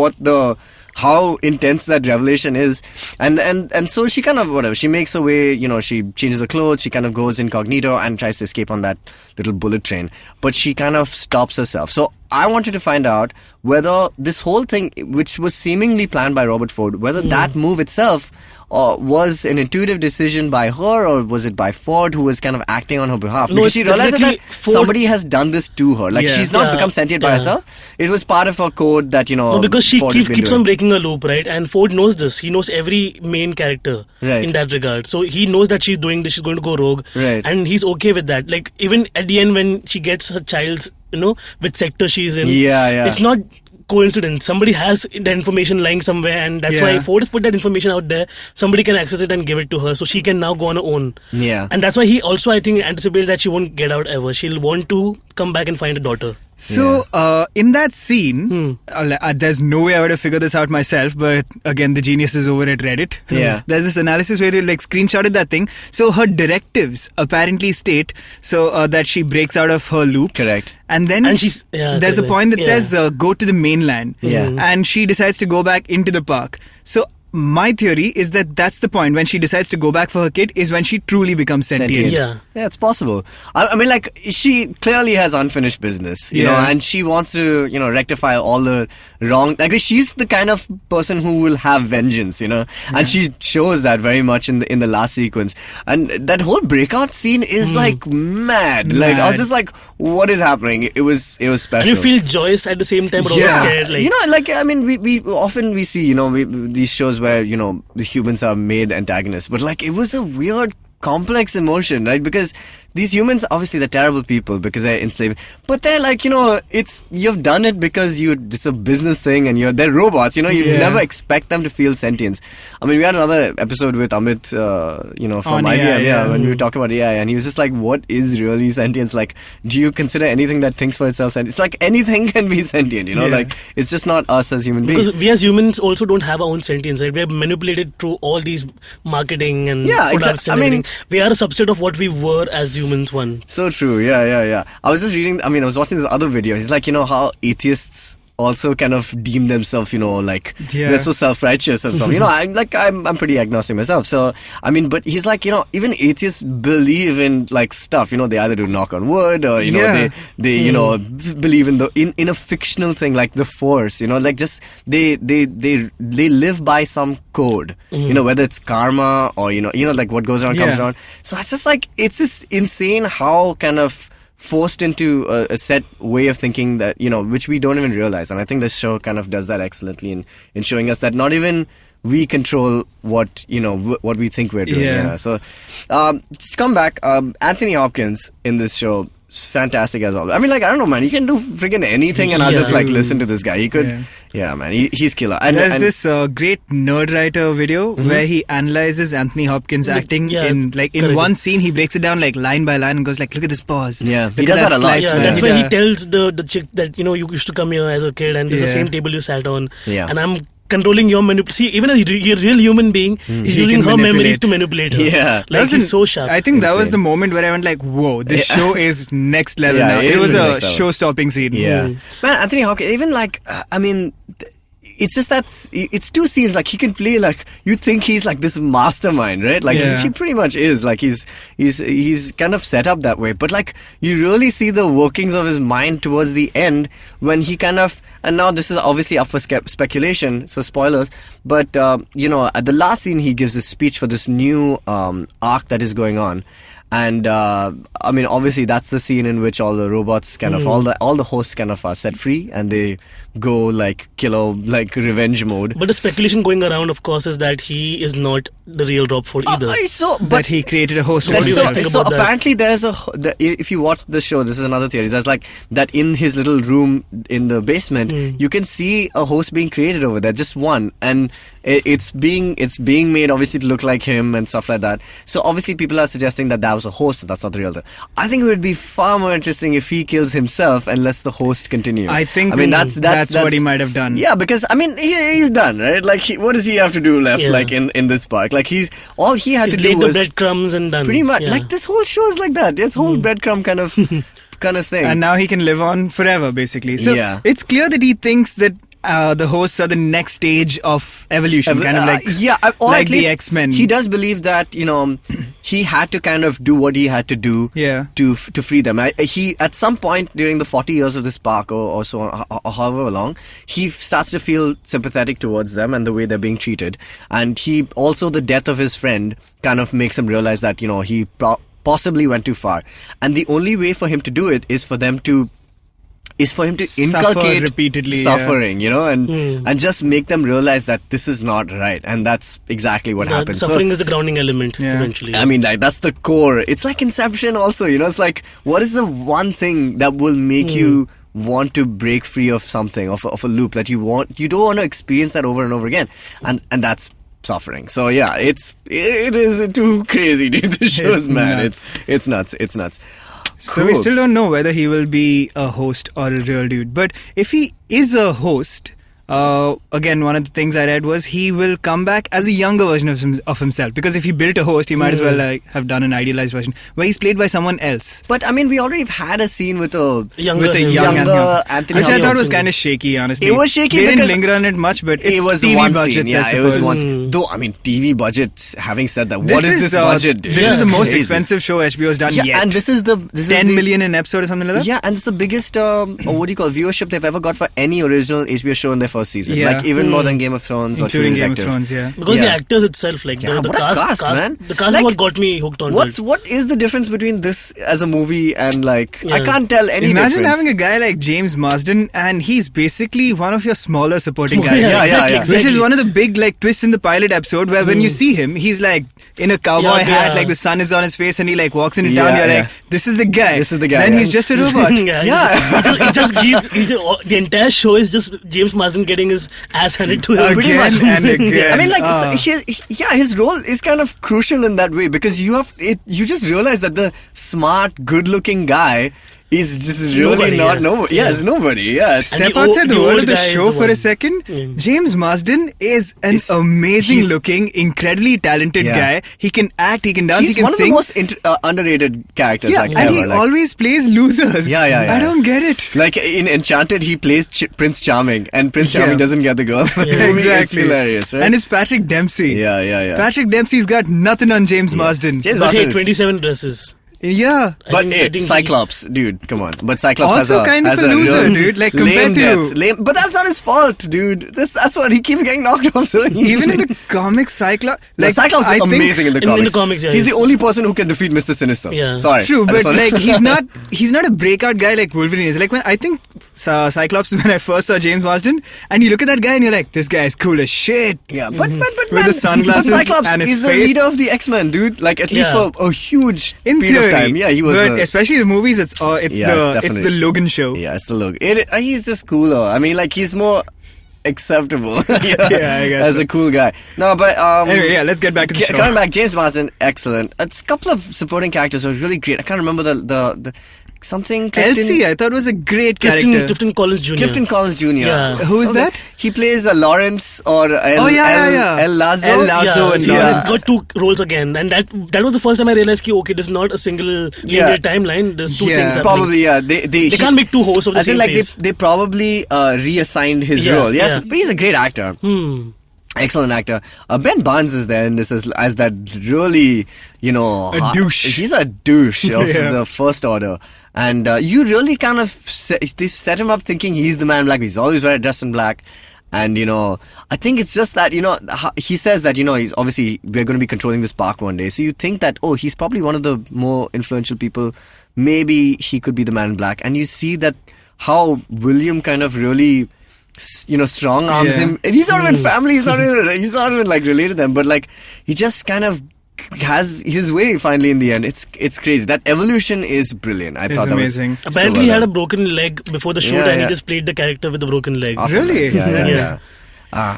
how intense that revelation is. And so she kind of she makes her way, she changes her clothes, she kind of goes incognito and tries to escape on that little bullet train. But she kind of stops herself. So I wanted to find out whether this whole thing, which was seemingly planned by Robert Ford, whether that move itself was an intuitive decision by her, or was it by Ford who was kind of acting on her behalf? No, Because it's she realizes that definitely Ford. somebody has done this to her. Like Yeah. she's not Yeah. become sentient by Yeah. herself. It was part of her code that, No, because she Ford has been keeps doing. on breaking a loop, right? And Ford knows this. He knows every main character Right. in that regard. So he knows that she's doing this, she's going to go rogue. Right. And he's okay with that. Like, even at the end when she gets her child's, which sector she's in. Yeah. It's not coincidence. Somebody has the information lying somewhere, and that's why Yeah. Ford has put that information out there. Somebody can access it and give it to her, so she can now go on her own. Yeah. And that's why he also, I think, anticipated that she won't get out ever. She'll want to come back and find a daughter. So, in that scene, there's no way I would have figured this out myself, but again, the genius is over at Reddit. Yeah. There's this analysis where they screenshotted that thing. So, her directives apparently state that she breaks out of her loops. Correct. And then And she's- yeah, there's a correct. point that Yeah. says go to the mainland. Yeah. And she decides to go back into the park. So, my theory is that that's the point when she decides to go back for her kid is when she truly becomes sentient. Yeah. Yeah, it's possible. I mean, like, she clearly has unfinished business, you know, Yeah. and she wants to, rectify all the wrong. Like, she's the kind of person who will have vengeance, and she shows that very much in the last sequence. And that whole breakout scene is like mad. Like, I was just like, what is happening? It was special. And you feel joyous at the same time, but also scared. Like, I mean, we often see, these shows where, the humans are made antagonists. But, like, it was a weird, complex emotion, right? Because these humans, obviously they're terrible people because they're enslaved, but they're like, you've done it because it's a business thing and they're robots, you never expect them to feel sentience. I mean, we had another episode with Amit, from IBM, when we were talking about AI, and he was just like, what is really sentience? Like, do you consider anything that thinks for itself sentient? It's like anything can be sentient, like, it's just not us as human beings. Because we as humans also don't have our own sentience, right? We are manipulated through all these marketing and products and everything. We are a subset of what we were as humans once. So true, yeah. I was just reading, I was watching this other video. He's like, how atheists also kind of deem themselves, they're so self-righteous and stuff. I'm pretty agnostic myself. So, but he's like, even atheists believe in like stuff. They either do knock on wood or, they believe in a fictional thing like the Force. Like just they live by some code. Whether it's karma or like what goes around comes around. So it's just like it's just insane how kind of forced into a set way of thinking that, which we don't even realize. And I think this show kind of does that excellently in showing us that not even we control what, what we think we're doing. Yeah. So, just come back. Anthony Hopkins in this show is fantastic as always. I don't know, man. He can do friggin' anything and I'll just like listen to this guy. He could, man. He's killer. And there's this great Nerd Writer video where he analyzes Anthony Hopkins acting in one scene. He breaks it down like line by line and goes like, look at this pause. Yeah, look he does that a lot. Yeah, that's where he tells the chick that, you used to come here as a kid and this is the same table you sat on. Yeah. And I'm controlling your manipulation. See, even a real human being is using her memories to manipulate her. Yeah. Like, he's so sharp. I think that was the moment where I went like, whoa, this show is next level now. It was a show-stopping scene. Yeah. Man, Anthony Hopkins, even like, it's just that it's two scenes. Like he can play like you think he's like this mastermind, right? Like he pretty much is. Like he's kind of set up that way. But like you really see the workings of his mind towards the end when he kind of. And now this is obviously up for speculation, so spoilers. But at the last scene, he gives a speech for this new arc that is going on. And obviously that's the scene in which all the robots kind of all the hosts kind of are set free and they go like killer like revenge mode. But the speculation going around, of course, is that he is not the real Rob Ford either. But he created a host. So apparently there's if you watch the show, this is another theory. There's like that in his little room in the basement, you can see a host being created over there, just one, and it's being made obviously to look like him and stuff like that. So obviously people are suggesting that was a host, that's not the real thing. I think it would be far more interesting if he kills himself and lets the host continue. I think that's what he might have done. Yeah, because he's done, right? Like what does he have to do left like in this park? Like all he had to do was the breadcrumbs and done. Pretty much. Like this whole show is like that. It's whole breadcrumb kind of thing. And now he can live on forever basically. So it's clear that he thinks that the hosts are the next stage of evolution, kind of like or like at least the X-Men. He does believe that he had to kind of do what he had to do to free them. He at some point during the 40 years of this park or so or however long, he starts to feel sympathetic towards them and the way they're being treated. And he also the death of his friend kind of makes him realize that he possibly went too far, and the only way for him to do it is for him to inculcate repeatedly suffering, and just make them realize that this is not right, and that's exactly what happens. Suffering is the grounding element eventually. That's the core. It's like Inception also, it's like what is the one thing that will make you want to break free of something, of a loop that you don't want to experience that over and over again, and that's suffering. So it is too crazy, dude. The show's mad. It's nuts. So we still don't know whether he will be a host or a real dude. But if he is a host, again, one of the things I read was he will come back as a younger version of himself. Because if he built a host, he might as well have done an idealized version where he's played by someone else. But we already had a scene with a younger Anthony, which I thought was kind of shaky, honestly. It was shaky. They didn't linger on it much, but it was TV one budgets. Scene. Yeah, it was one. Though TV budgets. Having said that, what is this budget? This is the most expensive show HBO's done yet. And this is 10 million an episode or something like that. Yeah, and it's the biggest viewership they've ever got for any original HBO show in their first season. Yeah. Like even more than Game of Thrones Including or True Game of Detective. Thrones, yeah. Because Yeah. the actors itself, like Yeah, the what a cast, man. the cast Like, is what got me hooked on it. What is the difference between this as a movie and like I Yeah. can't tell any Imagine difference. having a guy like James Marsden and he's basically one of your smaller supporting Yeah, guys. yeah, exactly, yeah. Which is exactly. one of the big like twists in the pilot episode where when you see him, he's like in a cowboy Yeah, hat, yeah. like the sun is on his face and he like walks into Yeah, town. You're yeah. like, this is the guy. This is the guy, Then yeah. he's just a robot. The entire show is just James Marsden getting his ass handed to him. Pretty much. Again and again. I mean, like, Ah. his role is kind of crucial in that way because you just realize that the smart, good-looking guy is just really Nobody, yeah. it's nobody. Yeah, And Step the outside the old world of the guy is show the for a one. second. Mm. James Marsden is an amazing looking, incredibly talented Yeah. guy. He can act, he can dance, he he's can one sing. of the most underrated characters. yeah, like, and ever. he Like, always plays losers. Yeah, yeah, yeah. I don't get it. like in Enchanted, he plays Prince Charming, and Prince Yeah. Charming doesn't get the girl. It's Exactly. hilarious, right? And it's Patrick Dempsey. yeah. Patrick Dempsey's got nothing on James Marsden. James But Marsden hey, is- 27 dresses. Yeah. But I hey, think Cyclops, dude, come on. But Cyclops Also has kind of has a loser, real dude, like, lame compared to- death. Lame, but that's not his fault, dude. That's what he keeps getting knocked off. So Even in the comics, Cyclops... no, Cyclops is amazing in the in comics. the comics, yeah, he's the he's- only person who can defeat Mr. Sinister. Yeah. Sorry. True, I just but wanna- like he's not a breakout guy like Wolverine is. Like when I think Cyclops when I first saw James Marsden, and you look at that guy and you're like, this guy is cool as shit. Yeah, but With man, the sunglasses but Cyclops and his is the face. leader of the X-Men, dude. Like at least Yeah. for a huge In period theory, of time. Yeah, he was. But especially the movies, it's Yeah, it's the definitely- Logan show. yeah, it's the look. He's just cooler. I mean, like he's more acceptable. you know, Yeah, I guess as so. a cool guy. No, but Anyway, yeah, let's get back to the show. Coming back, James Marsden, excellent. A couple of supporting characters were really great. I can't remember the something. Elsie, I thought was a great character. Clifton Collins Jr. Clifton Collins Jr. Yeah. Who is that? He plays Lawrence or El Lazo. El Lazo Yeah, and see, Lawrence. he's got two roles again, and that was the first time I realized, okay, this is not a single linear timeline. There's two Yeah. things happening. Probably, yeah. They can't make two hosts of the I think same like face. they probably reassigned his Yeah, role. Yes, yeah. but he's a great actor. Excellent actor. Ben Barnes is there in this as that really, A douche. He's a douche of Yeah. the First Order. And you really kind of they set him up thinking he's the man in black. He's always dressed in black. And, I think it's just that, he says that, he's obviously, we're going to be controlling this park one day. So you think that, oh, he's probably one of the more influential people. Maybe he could be the man in black. And you see that how William kind of really, strong arms Yeah. him. And he's not even family. He's not even like related to them. But like, he just kind of has his way finally in the end. It's crazy. That evolution is brilliant. I It's thought that amazing. was Apparently, so he well had a done. broken leg before the shoot, Yeah, and yeah. he just played the character with the broken leg. Awesome. Really? Yeah. Yeah.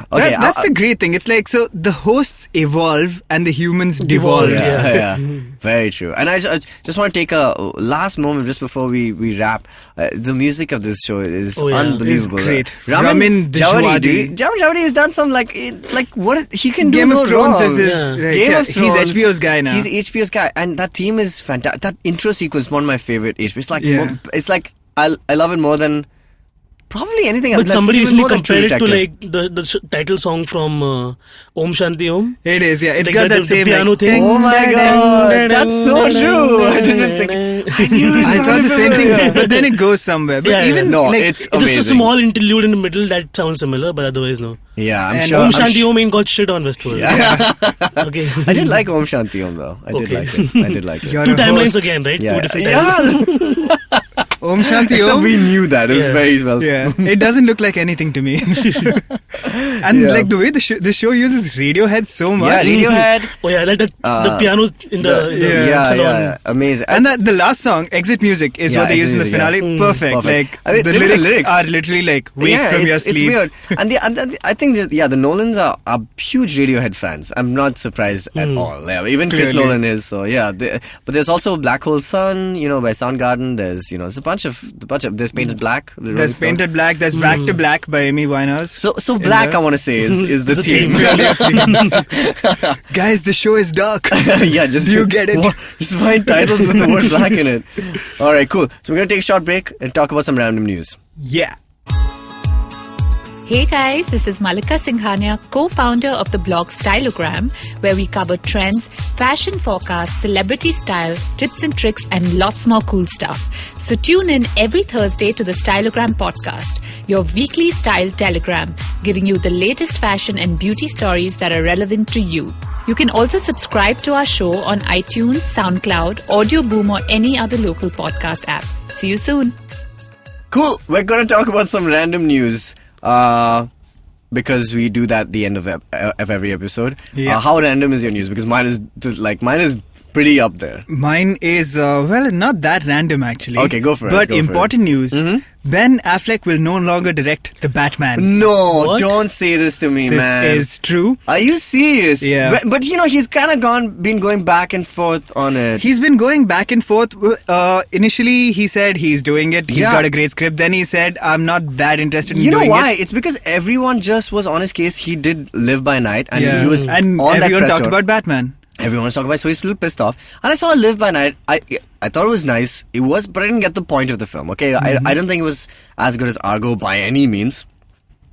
Okay. That's the great thing. It's like, so the hosts evolve and the humans devolve. Yeah. Very true. And I just want to take a last moment just before we wrap. The music of this show is unbelievable. It's great. Ramin Ramin Djawadi, Djawadi. dude. Ramin Djawadi has done some like what he can do. Game no of Thrones wrong. is his... Game of He's Thrones. HBO's guy now. He's HBO's guy, and that theme is fantastic. That intro sequence, one of my favorite HBO. It's like it's like I love it more than probably anything else. But somebody even recently more than True compared it to Detective. like the title song from Om Shanti Om. It is, yeah. It's Like got the that same piano like, thing. Oh my god, that's so true. I didn't think. I knew it I was thought the same familiar. thing, but then it goes somewhere. But Yeah, even No, like, it's Just a amazing. small interlude in the middle that sounds similar, but otherwise no. Yeah, I'm And sure. Om I'm Shanti sure- Om ain't got shit on Westworld. Okay. I did like Om Shanti Om though. I did Okay. like it. I did like it. You're Two a timelines host. again, right? Yeah. Two different timelines. Yeah. Om Shanti Except Om. we knew that. It was Yeah. very well. Yeah, it doesn't look like anything to me. And Yeah. like the way the show uses Radiohead so Yeah, much. Radiohead. Oh yeah, the piano in the salon. Amazing. And the last song, Exit Music, is Yeah, what they use in the Exit Music, finale. yeah. Perfect. Perfect. Like I mean, the the lyrics are literally like wake from your it's sleep. weird. And I think that, the Nolans are huge Radiohead fans. I'm not surprised at all. Yeah, even Chris Clearly. Nolan is. So yeah, but there's also Black Hole Sun. By Soundgarden. There's there's a bunch of there's Painted Black. the Rolling There's Stones. Painted Black. There's Back to Black by Amy Winehouse. So black, I want to say, is the theme. Guys, the show is dark. Yeah, just Do you get it? Just find titles with the word black in it. All right, cool. So we're gonna take a short break and talk about some random news. Yeah. Hey guys, this is Malika Singhania, co-founder of the blog Stylogram, where we cover trends, fashion forecasts, celebrity style, tips and tricks, and lots more cool stuff. So tune in every Thursday to the Stylogram podcast, your weekly style telegram, giving you the latest fashion and beauty stories that are relevant to you. You can also subscribe to our show on iTunes, SoundCloud, Audio Boom, or any other local podcast app. See you soon. Cool. We're going to talk about some random news. Because we do that at the end of every episode. Yeah. How random is your news? Because mine is pretty up there. Mine is, not that random actually. Okay, go for it. But important news. Ben Affleck will no longer direct The Batman. No, What? don't say this to me, man. This is true. Are you serious? Yeah. But he's kind of been going back and forth on it. He's been going back and forth. Initially, he said he's doing it. He's Yeah. got a great script. Then he said, I'm not that interested in You know doing why? it. It's because everyone just was on his case. He did Live by Night, and Yeah. he was and on that everyone press talked tour. about Batman. Everyone was talking about it, so he's a little pissed off. And I saw Live by Night. I thought it was nice. It was, but I didn't get the point of the film. Okay, I didn't think it was as good as Argo by any means.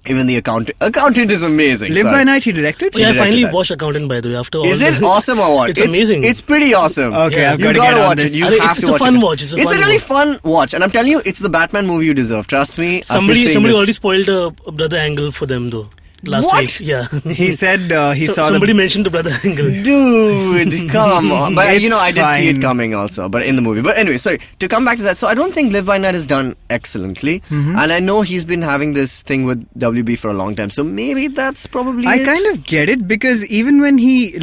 Even the accountant is amazing. Live Sorry. by Night, he directed? Yeah, I directed finally that. watched Accountant, by the way. After all Is it the- awesome or what? It's amazing. It's pretty awesome. Okay, I've you got to gotta get on watch this. it. You I mean, have it's to a watch fun it. watch. It's a It's fun a really watch. fun watch, and I'm telling you, it's the Batman movie you deserve. Trust me. I've been Somebody saying this. already spoiled a brother angle for them, though. Last What? week. Yeah. He said he saw somebody the... mentioned the brother angle. Dude, come on. But It's I did see it fine. coming also, but in the movie. But anyway, sorry, to come back to that. So I don't think Live by Night is done excellently. And I know he's been having this thing with WB for a long time. So maybe that's probably I it. kind of get it because even when he,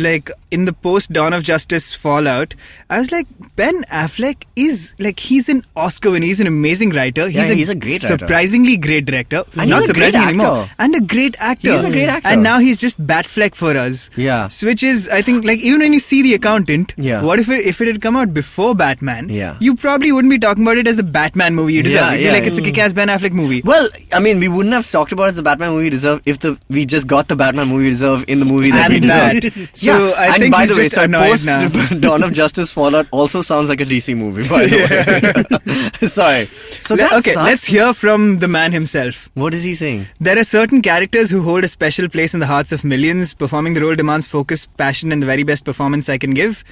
in the post Dawn of Justice fallout, I was like, Ben Affleck is, he's an Oscar winner. He's an amazing writer. Yeah, he's a great writer. surprisingly great director. And Not he's a great surprising anymore. actor. And a great actor. He's a great actor. And now he's just Batfleck for us. Yeah. So which is, I think, even when you see The Accountant, Yeah. what if it had come out before Batman? Yeah. You probably wouldn't be talking about it as the Batman movie you deserve. Yeah, You'd be yeah, like, it's a kick-ass Ben Affleck movie. Well, I mean, we wouldn't have talked about it as the Batman movie we deserve if we just got the Batman movie we deserve in the movie that we And deserve. that. So I and think by he's the way, just so annoyed post now. Dawn of Justice Fallout also sounds like a DC movie, by the way. Sorry. So that Okay, sucks. let's hear from the man himself. What is he saying? There are certain characters who hold a special place in the hearts of millions. Performing the role demands focus, passion, and the very best performance I can give.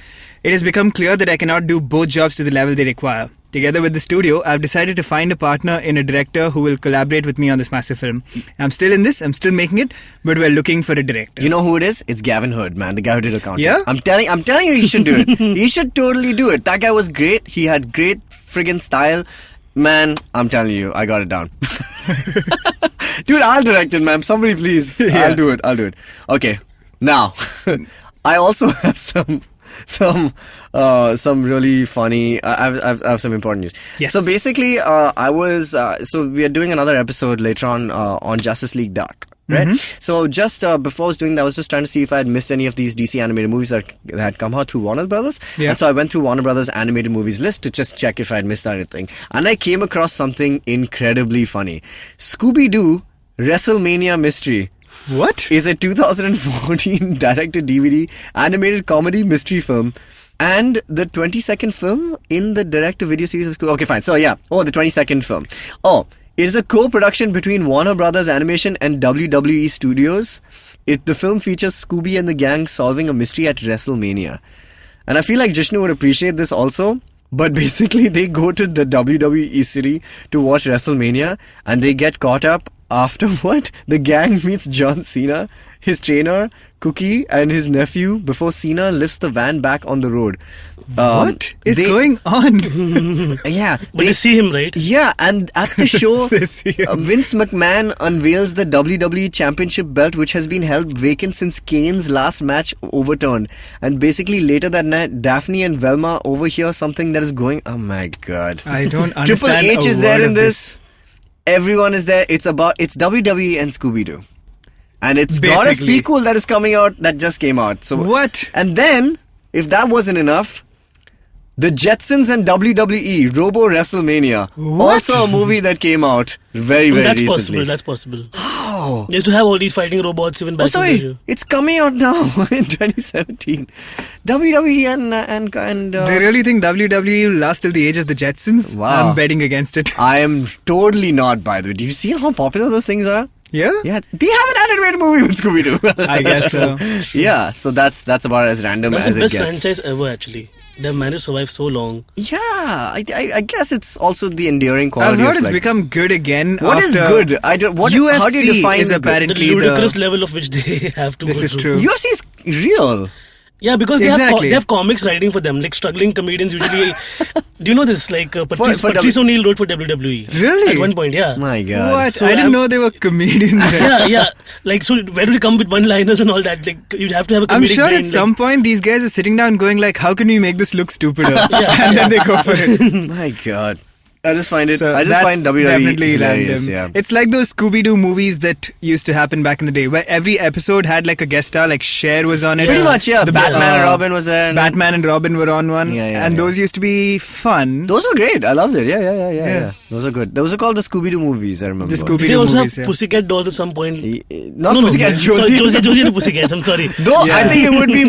It has become clear that I cannot do both jobs to the level they require. Together with the studio, I've decided to find a partner in a director who will collaborate with me on this massive film. I'm still in this, I'm still making it, but we're looking for a director. You know who it is? It's Gavin Hood, man, the guy who did Accountant. Yeah? I'm telling you, he should do it. He should totally do it. That guy was great. He had great friggin' style. Man, I'm telling you, I got it down. Dude, I'll direct it, man. Somebody please. Yeah. I'll do it. Okay. Now, I also have some really funny. I have some important news. Yes. So basically, I was. So we are doing another episode later on Justice League Dark. Right. So just before I was doing that, I was just trying to see if I had missed any of these DC animated movies that had come out through Warner Brothers. Yeah. And so I went through Warner Brothers animated movies list to just check if I had missed anything. And I came across something incredibly funny. Scooby-Doo WrestleMania Mystery What? is a 2014 direct-to-DVD animated comedy mystery film and the 22nd film in the direct-to-video series of Scooby. Okay, fine. So yeah. Oh, the 22nd film. Oh, it is a co-production between Warner Brothers Animation and WWE Studios. The film features Scooby and the gang solving a mystery at WrestleMania. And I feel like Jishnu would appreciate this also. But basically, they go to the WWE city to watch WrestleMania and they get caught up. Afterward, the gang meets John Cena, his trainer, Cookie, and his nephew before Cena lifts the van back on the road. What is going on? Yeah. But they see him, right? Yeah, and at the show, They see him. Vince McMahon unveils the WWE Championship belt, which has been held vacant since Kane's last match overturned. And basically, later that night, Daphne and Velma overhear something that is going. Oh my god! I don't Triple understand. H a is there word in of this. Everyone is there. It's WWE and Scooby-Doo. And it's got a Basically. sequel that is coming out that just came out. So What? And then, if that wasn't enough, The Jetsons and WWE Robo WrestleMania. What? Also a movie that came out very, very That's recently. possible. That's possible. How? They used to have all these fighting robots even back Oh, in the sorry. day. It's coming out now in 2017. WWE and They really think WWE will last till the age of the Jetsons? Wow. I'm betting against it. I am totally not, by the way. Do you see how popular those things are? Yeah? Yeah, they have an animated movie with Scooby-Doo. I guess so. Yeah, so that's about as random That's as the it best gets. franchise ever, actually. They've managed to survive so long. Yeah, I guess it's also the enduring quality. I've heard of it's become good again. What is after good? I don't. What? UFC how do you define is good? apparently The ludicrous level of which they have to This go is through. true. UFC is real. Yeah, because Exactly. they have comics writing for them. Like struggling comedians usually. Do you know this? Like Patrice O'Neill wrote for WWE. Really? At one point, yeah. My God. What? So I didn't know they were comedians. Yeah. Like, so where do they come with one-liners and all that? Like, you'd have to have a comedic I'm sure brain, at some point these guys are sitting down going like, how can we make this look stupider? And then they go for it. My God. I just find it. So I just that's find WWE definitely hilarious. random. Yeah. It's like those Scooby-Doo movies that used to happen back in the day, where every episode had like a guest star, like Cher was on it. Pretty much, yeah. The Batman and Robin was there. Batman and Robin were on one. And those used to be fun. Those were great. I loved it. Yeah. Those are good. Those are called the Scooby-Doo movies, I remember. The Scooby-Doo Did they also movies, have Pussycat Dolls at some point? Not Pussycat, Sorry, Josie. Josie and the Pussycats, I'm sorry. Though, I think it would be...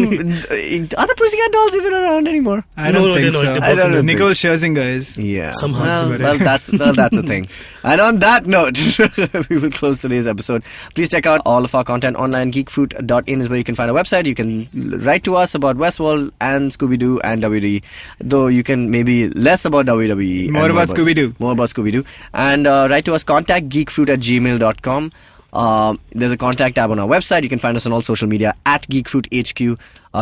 Are the Pussycat Dolls even around anymore? I don't think they're so. not. I don't know. Nicole Scherzinger is. Yeah. Somehow. Well, that's a thing. And on that note, we will close today's episode. Please check out all of our content online. Geekfruit.in is where you can find our website. You can write to us about Westworld and Scooby-Doo and WWE. Though you can maybe less about WWE. More about Scooby-Doo. More about Scooby-Doo. And write to us, contactgeekfruit@gmail.com. There's a contact tab on our website. You can find us on all social media at GeekFruitHQ.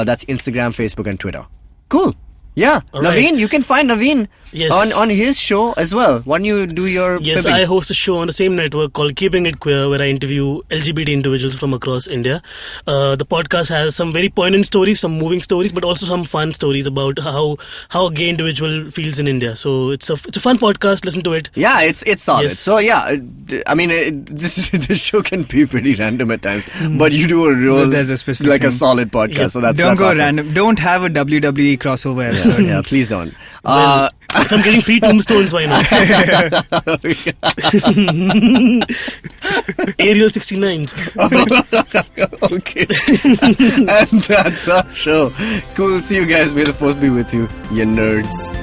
That's Instagram, Facebook, and Twitter. Cool. Yeah, All right. Navin, you can find Navin on his show as well. When you do your Yes, pimping. I host a show on the same network called Keeping It Queer, where I interview LGBT individuals from across India. The podcast has some very poignant stories, some moving stories, but also some fun stories about how a gay individual feels in India. So it's a fun podcast. Listen to it. Yeah, it's solid. Yes. So yeah, I mean, this show can be pretty random at times, but you do a real There's a specific like a thing. solid podcast. Yeah. So that's Don't go awesome. random. Don't have a WWE crossover episode. Yeah, please don't. Well, if I'm getting free tombstones, why not? Ariel 69s. Okay. And that's our show. Cool. See you guys. May the force be with you, you nerds.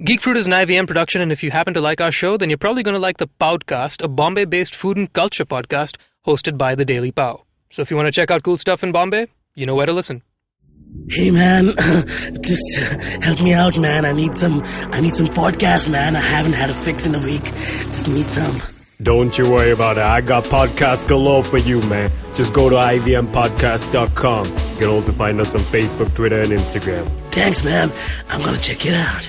Geek Fruit is an IVM production, and if you happen to like our show, then you're probably going to like the Poudcast, a Bombay-based food and culture podcast hosted by the Daily Pow. So if you want to check out cool stuff in Bombay, you know where to listen. Hey man, just help me out, man. I need some podcast, man. I haven't had a fix in a week. Just need some. Don't you worry about it. I got podcasts galore for you, man. Just go to ivmpodcast.com. You can also find us on Facebook, Twitter, and Instagram. Thanks, man. I'm gonna check it out.